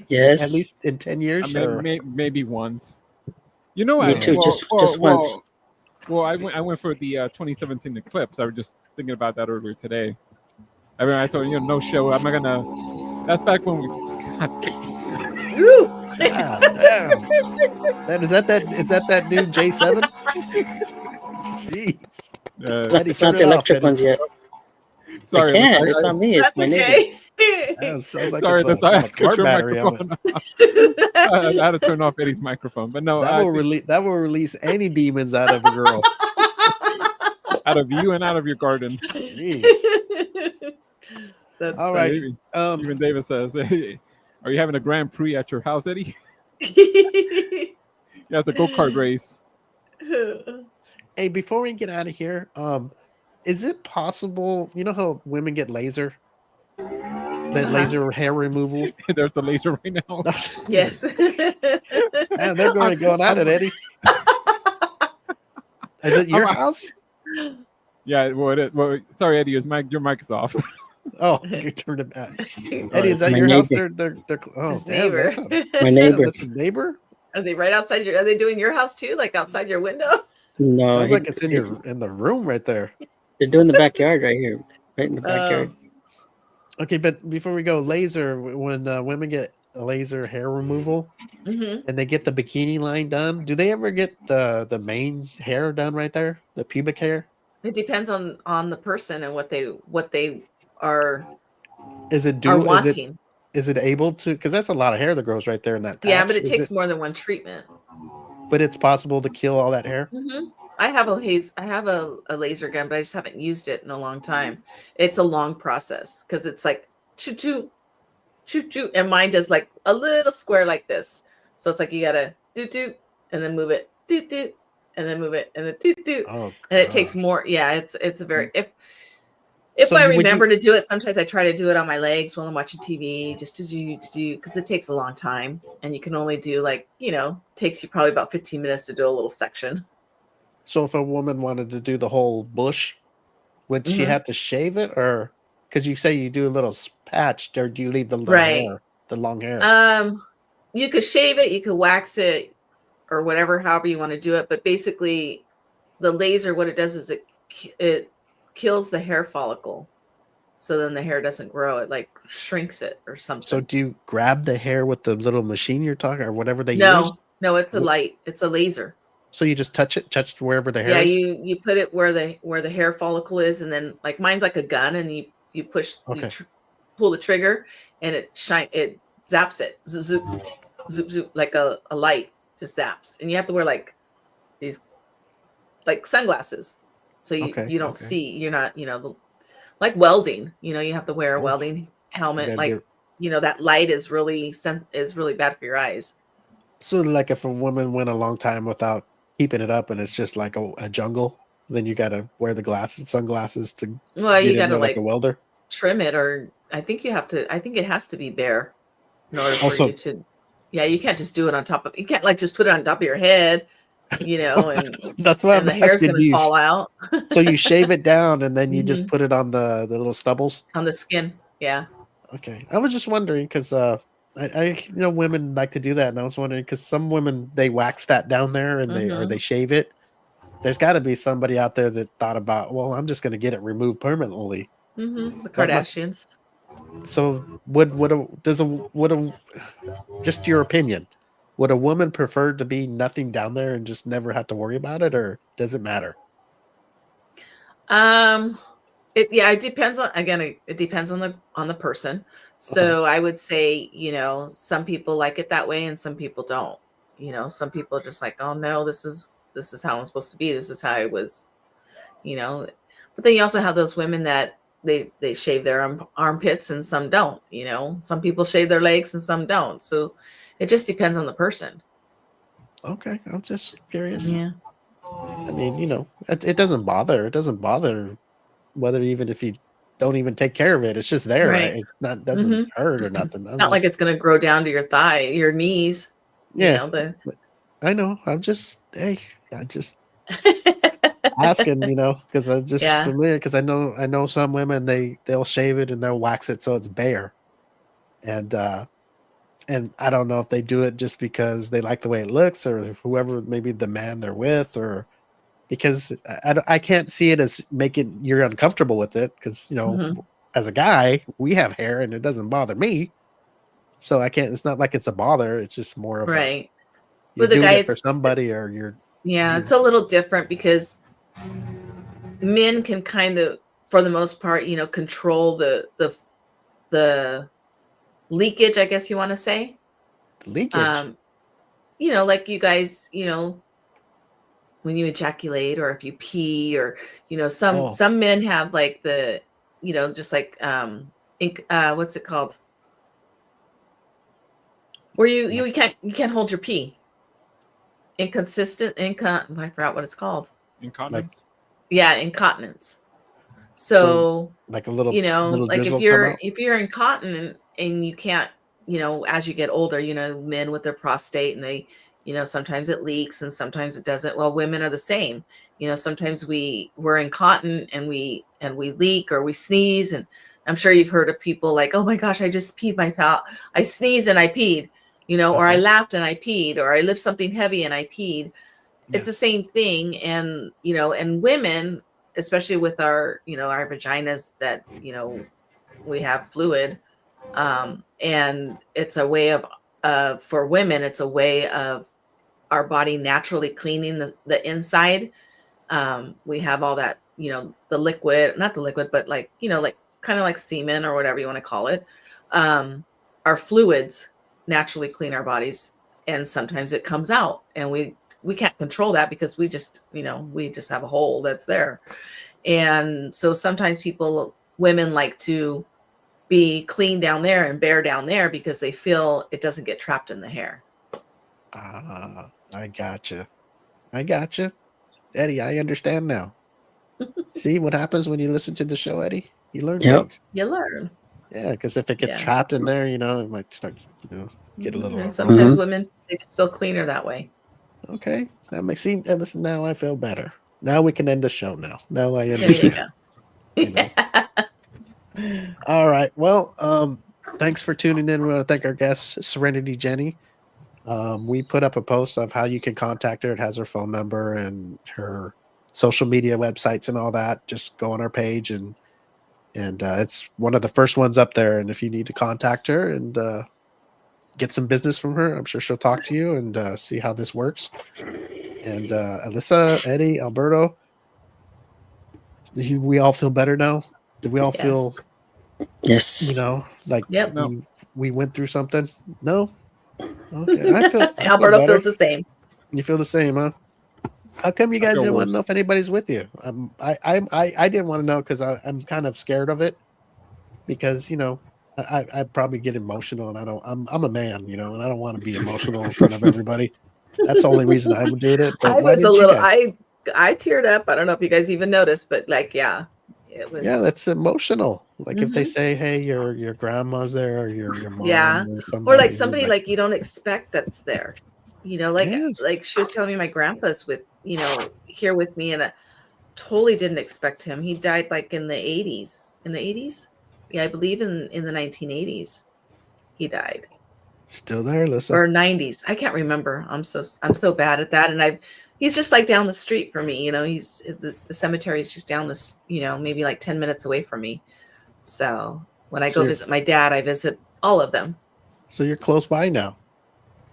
yes. at least in 10 years. Or Maybe once. You know, Me too. Just once. Well, I went for the 2017 eclipse. I was just thinking about that earlier today. I mean, I told you, no show. I'm not gonna. That's back when we. Woo! God damn. Is that that new J7? Jeez. Eddie, It's not turn the it off, electric Eddie. ones yet. Sorry, I can't. It's not me. It's That's my neighbor. okay. That sounds like Sorry, it's I a cut car your battery. microphone off. I had to turn off Eddie's microphone, but no, That will release any demons out of a girl. out of you and out of your garden. Jeez. That's All right. Even David says, "Hey, are you having a Grand Prix at your house, Eddie? funny. You have the go-kart race." Hey, before we get out of here, is it possible? You know how women get laser, laser hair removal? There's the laser right now. Yes. Man, they're going at it, Eddie. Is it your house? Yeah, well, sorry, Eddie, your mic is off. Oh, you turned it back. Sorry. Eddie, is that My your house? neighbor. They're oh, His damn, neighbor. My neighbor. That's a neighbor. Are they right outside are they doing your house too? Like outside your window? No, Sounds like it's in the room right there. They're doing the backyard right here, right in the backyard. Okay, but before we go, laser. When women get laser hair removal Mm-hmm. and they get the bikini line done, do they ever get the main hair done right there, the pubic hair? It depends on the person and what they are Is it wanting. Is it able to? Because that's a lot of hair that grows right there in that patch. Yeah, but it Is takes more than one treatment. But it's possible to kill all that hair. Mm-hmm. I have a laser gun, but I just haven't used it in a long time. It's a long process because it's like shoot, shoot, shoot, shoot, and mine does like a little square like this. So it's like you gotta do and then move it, do and then move it, and then do. Oh, And it takes more. Yeah, it's a very if So I would you- remember to do it, sometimes I try to do it on my legs while I'm watching TV, just to do because it takes a long time, and you can only do takes you probably about 15 minutes to do a little section. So if a woman wanted to do the whole bush, would she Mhm. have to shave it, or because you say you do a little patch, or do you leave the Right. hair, the long hair? you could shave it, you could wax it, or whatever, however you want to do it. But basically, the laser, what it does is it kills the hair follicle, so then the hair doesn't grow. It like shrinks it or something. So do you grab the hair with the little machine you're talking, or whatever they use? No, it's a light. It's a laser. So you just touch wherever the hair Yeah, is? you put it where the hair follicle is, and then like mine's like a gun, and you push, Okay. pull the trigger, and it zaps it, zoop zoop zoop zoop, like a light just zaps, and you have to wear like these like sunglasses, so you don't see. You're not like welding. You have to wear a welding helmet. Like that light is really bad for your eyes. So like if a woman went a long time without keeping it up and it's just like a jungle, then you got to wear the sunglasses to you got to like a welder, trim it, or I think it has to be bare in order for you to. Yeah, you can't just do it on top of. You can't like just put it on top of your head, and that's why the hair's going to fall out. So you shave it down and then you just put it on the little stubbles on the skin. Yeah. Okay, I was just wondering because I women like to do that, and I was wondering because some women they wax that down there and they shave it. There's got to be somebody out there that thought about, well, I'm just going to get it removed permanently. The Kardashians. So just your opinion, would a woman prefer to be nothing down there and just never have to worry about it, or does it matter? It depends on, again, it depends on the person. So I would say, some people like it that way and some people don't. Some people are just like, oh no, this is how I'm supposed to be. This is how I was, but then you also have those women that they shave their armpits and some don't, some people shave their legs and some don't. So it just depends on the person. Okay. I'm just curious. Yeah. I mean, it doesn't bother. It doesn't bother whether even if you don't even take care of it. It's just there. Right. It doesn't hurt or nothing. It's not like it's going to grow down to your knees. Yeah. I know. I'm just asking, because I'm just familiar, because I know some women they'll shave it and they'll wax it so it's bare. And I don't know if they do it just because they like the way it looks, or whoever, maybe the man they're with, or because I can't see it as making you're uncomfortable with it, because as a guy we have hair and it doesn't bother me, so I can't. It's not like it's a bother. It's just more of right. You're with the doing guy, it for somebody, or you're it's a little different because men can kind of, for the most part, control the leakage, I guess you want to say. Leakage. Like you guys, when you ejaculate or if you pee, or some men have like the just like what's it called, where you can't hold your pee. I forgot what it's called. Incontinence. Incontinence. So like a little, like if you're incontinent and you can't, as you get older, men with their prostate, and they, sometimes it leaks and sometimes it doesn't. Well, women are the same. Sometimes we're incontinent and we leak or we sneeze. And I'm sure you've heard of people like, oh my gosh, I just peed my pal. I sneezed and I peed, or I laughed and I peed, or I lift something heavy and I peed. Yeah. It's the same thing. And, and women, especially with our, our vaginas that, we have fluid. And it's a way of, for women, it's a way of our body naturally cleaning the inside. We have all that, the liquid, not the liquid, but like, like kind of like semen or whatever you want to call it. Our fluids naturally clean our bodies, and sometimes it comes out, and we can't control that because we just have a hole that's there. And so sometimes women like to be clean down there and bare down there because they feel it doesn't get trapped in the hair. I gotcha. Eddie, I understand now. See what happens when you listen to the show, Eddie? You learn things. You learn. Yeah, because if it gets trapped in there, it might start, get a little. And sometimes women, they just feel cleaner that way. Okay, that makes sense. And listen, now I feel better. Now we can end the show. Now I understand. There you go. All right. Well, thanks for tuning in. We want to thank our guest, Serenity Jenny. We put up a post of how you can contact her. It has her phone number and her social media websites and all that. Just go on our page and it's one of the first ones up there. And if you need to contact her and get some business from her, I'm sure she'll talk to you and see how this works. And Alyssa, Eddie, Alberto, we all feel better now. Did we all Yes. feel, Yes. like Yep. No. we went through something? No. Okay, I feel Alberto better. feels the same. You feel the same, huh? How come you I guys feel didn't want to know worse. if anybody's with you? I didn't want to know because I'm kind of scared of it because I probably get emotional and I'm a man, and I don't want to be emotional in front of everybody. That's the only reason I would do it. But I why was a didn't you little. guys? I teared up. I don't know if you guys even noticed, but like, yeah, it was. Yeah, that's emotional. Like if they Mhm. say, "Hey, your grandma's there, or your mom, Yeah. or Or somebody," like you're somebody like, like you don't expect that's there. yes, Like she was telling me my grandpa's with here with me, and I totally didn't expect him. He died like in the 80s. In the 80s, yeah, I believe in the 1980s he died. still there, Alyssa. Or 90s. I can't remember. I'm so bad at that. And he's just like down the street from me. He's the cemetery is just down this, maybe like 10 minutes away from me. So when I So go you're- visit my dad, I visit all of them. So you're close by now.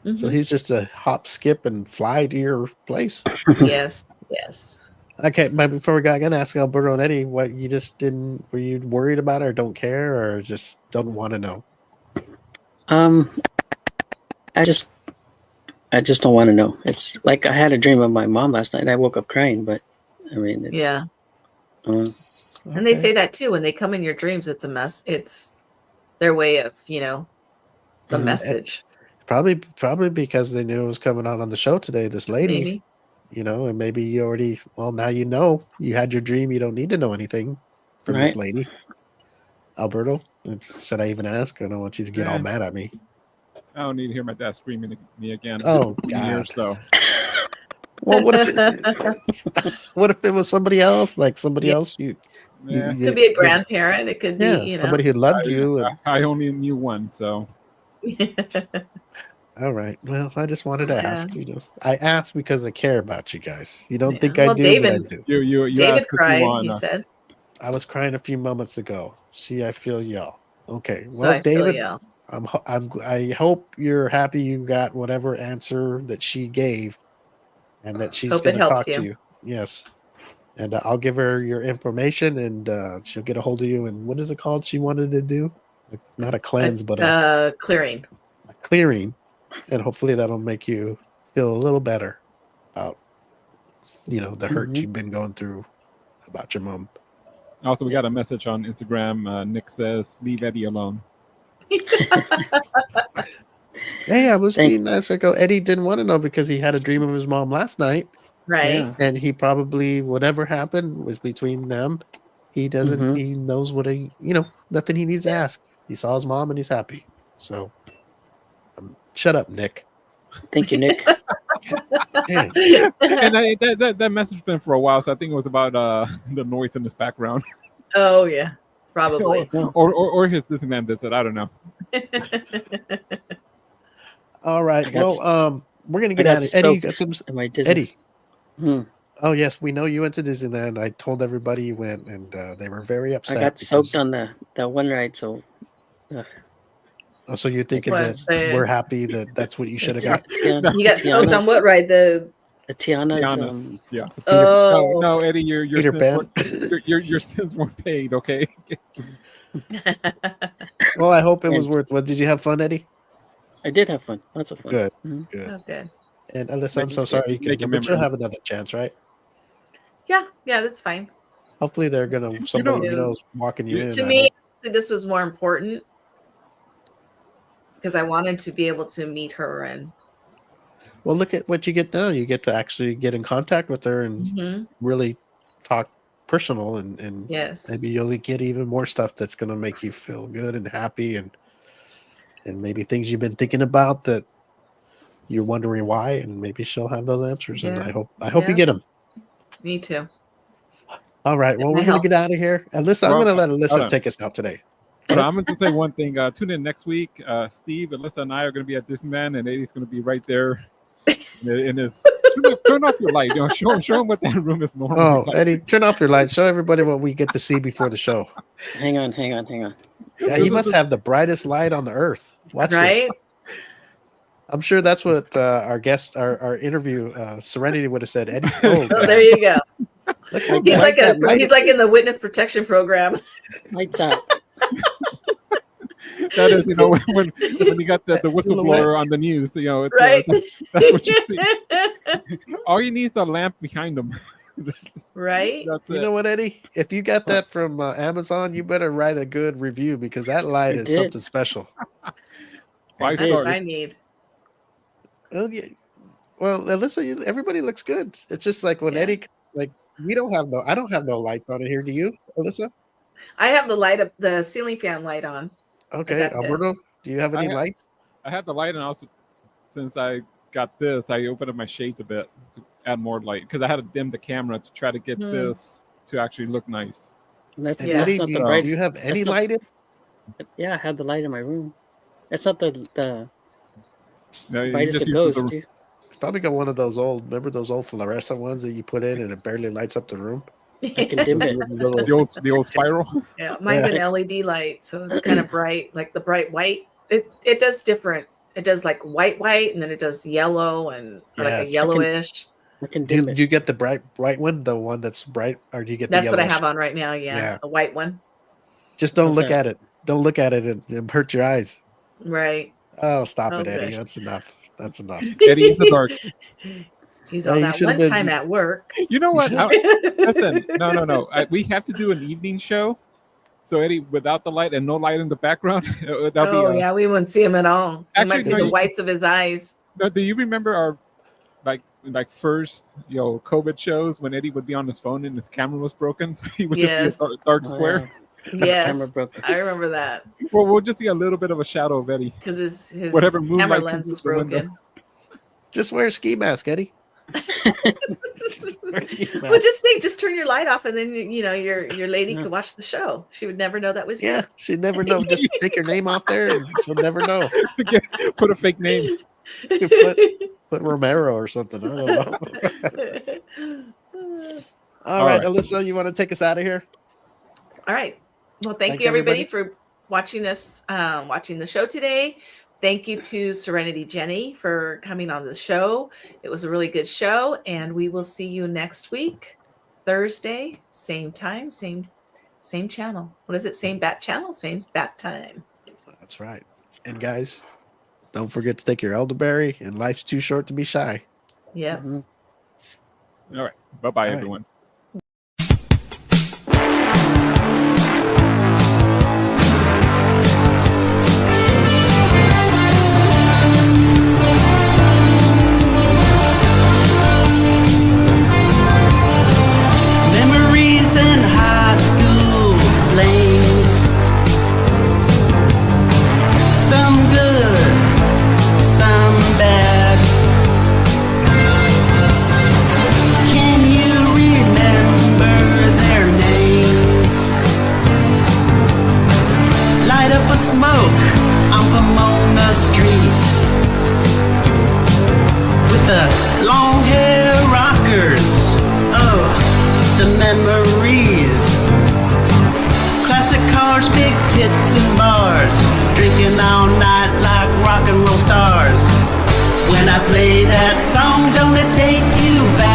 So Mhm. he's just a hop, skip, and fly to your place. Yes. Yes. Okay, but before we got, I'm gonna ask Alberto and Eddie, what you just didn't? Were you worried about it, or don't care, or just don't want to know? Um, I just don't want to know. It's like I had a dream of my mom last night. I woke up crying, but I mean, it's Yeah. uh, And they Okay. say that too. When they come in your dreams, it's a mess. It's their way of, it's a Mhm. message. Probably because they knew it was coming out on the show today. This lady, Maybe. and maybe you already. Well, now you had your dream. You don't need to know anything from this right. lady, Alberto. Should I even ask? I don't want you to get all Eh. mad at me. I don't need to hear my dad screaming at me again. Oh in here, God. so Well, what if it was somebody else? Like somebody Yeah. else you yeah, Could be a grandparent. It could be, somebody who loved you. And, I only knew one, so all right. Well, I just wanted to Yeah. ask. I asked because I care about you guys. You don't Yeah. think I Well, do, but I David- do. you David asked if you cried, want. he said. I was crying a few moments ago. See, I feel y'all. Okay. So Well, I feel David, you. I hope you're happy you got whatever answer that she gave, and that she's Hope going it to helps talk to you. you. Yes. And I'll give her your information, and she'll get a hold of you. And what is it called? She wanted to do not a cleanse, but a Clearing. clearing, and hopefully that'll make you feel a little better about the hurt Mhm. you've been going through about your mom. Also, we got a message on Instagram. Nick says, "Leave Eddie alone." Hey, I was Thank- being nice. I go, Eddie didn't want to know because he had a dream of his mom last night, Right. Yeah. and he probably whatever happened was between them. He doesn't. Mhm. He knows what nothing he needs to ask. He saw his mom and he's happy. So, shut up, Nick. Thank you, Nick. Damn. And that message been for a while, so I think it was about the noise in his background, Oh yeah, probably. or his Disneyland visit. I don't know. All right. I got Well, we're gonna I get got out of Eddie. You got soaked some in my Disney. Eddie. Hmm. Oh yes, we know you went to Disneyland. I told everybody you went, and they were very I upset. got soaked because- on that one ride, so Oh, so you're thinking What, that the- we're happy that's what you should have got. Tiana, You got soaked on what ride? Tiana's Tiana. Yeah. Oh. No, Eddie, your Peter sins Pan. your sins weren't paid. Okay. Well, I hope it was And- worth. What did you have fun, Eddie? I did have fun. Lots of fun. Good, Mhm. good. Oh, good. And Alyssa, I'm Making- so sorry you couldn't making go, but you'll have memories. another chance, right? Yeah, that's fine. Hopefully, they're gonna somebody know- is walking you in. To I me, hope. this was more important because I wanted to be able to meet her and Well, look at what you get now. You get to actually get in contact with her and Mhm. really talk personal, and Yes. maybe you'll get even more stuff that's gonna make you feel good and happy, and maybe things you've been thinking about that you're wondering why, and maybe she'll have those answers. And Yeah. I hope you Yeah. get them. Me too. All right. Well, my we're gonna health. get out of here. Alyssa, I'm Well, gonna let hold Alyssa on. take us out today. But I'm going to say one thing. Tune in next week. Steve, Alyssa, and I are going to be at Disneyland, and Eddie's going to be right there in his. Turn off your light. Show him what that room is normally. Oh, like. Eddie, turn off your light. Show everybody what we get to see before the show. Hang on. Yeah, he must have the brightest light on the earth. Watch Right? this. I'm sure that's what our guest, our interview, Serenity would have said. Eddie's cold. Oh, there you go. Look how He's bright like that light he's is. like in the witness protection program. Lights out. That is, when you got the whistleblower on the news, it's, Right. that's what you see. All you need is a lamp behind them. Right? That's You it. know what, Eddie? If you got that from Amazon, you better write a good review because that light I is did. something special. 5 That's what I stars. need. Well, yeah. Well, Alyssa, everybody looks good. It's just like when Yeah. Eddie, like, I don't have no lights on it here. Do you, Alyssa? I have the ceiling fan light on. Okay, that's it. Alberto, do you have any lights? I had the light, and also since I got this, I opened up my shades a bit to add more light because I had to dim the camera to try to get this to actually look nice. That's, And Yeah. Eddie, not do the you, bright. do you have any that's not- light in? Yeah, I have the light in my room. That's not the No, you brightest just it use goes, the- too. It's probably got one of those remember those old fluorescent ones that you put in and it barely lights up the room? I can dim it. Little- the old spiral. Yeah, mine's an LED light, so it's kind of bright, like the bright white. It does different. It does like white, and then it does yellow and like a Yes. yellowish. I can Do dim it. you get the bright one, the one that's bright, or do you get the That's what I yellowish? have on right now. Yeah, Yeah. a white one. Just don't What's look that? at it. Don't look at it and hurt your eyes. Right. Oh, stop it, Okay. Eddie. That's enough. That's enough. Eddie in the dark. He's Yeah, on you that should've one been- time at work. You know what? should- Listen, no. We have to do an evening show. So Eddie, without the light and no light in the background, that'll be. Yeah, we wouldn't see him at all. We Actually, might see no, the you- whites of his eyes. No, do you remember our like first COVID shows when Eddie would be on his phone and his camera was broken, so he would Yes. just be a dark Oh, square? Yes, Camera broke. I remember that Well, we'll just see a little bit of a shadow of Eddie. because his Whatever moonlight camera comes lens was through the window. broken. Just wear a ski mask, Eddie. Wear a ski Well, mask. just turn your light off, and then your lady Yeah. could watch the show. She would never know that was you. Yeah, she'd never know. Just take your name off there, and she'll never know. Put a fake name. Put Romero or something. I don't know. All right, Alyssa, you want to take us out of here? All right. Well, thank Thank you everybody for watching us, watching the show today. Thank you to Serenity Jenny for coming on the show. It was a really good show, and we will see you next week, Thursday, same time, same channel. What is it? Same bat channel, same bat time. That's right. And guys, don't forget to take your elderberry. And life's too short to be shy. Yep. Mhm. All right. Bye-bye, All right. everyone. Memories in high school flames. Some good, some bad. Can you remember their names? Light up a smoke on Pomona Street with the long hair rockers. Oh, the memories. Classic cars, big tits and bars. Drinking all night like rock and roll stars. When I play that song, don't it take you back?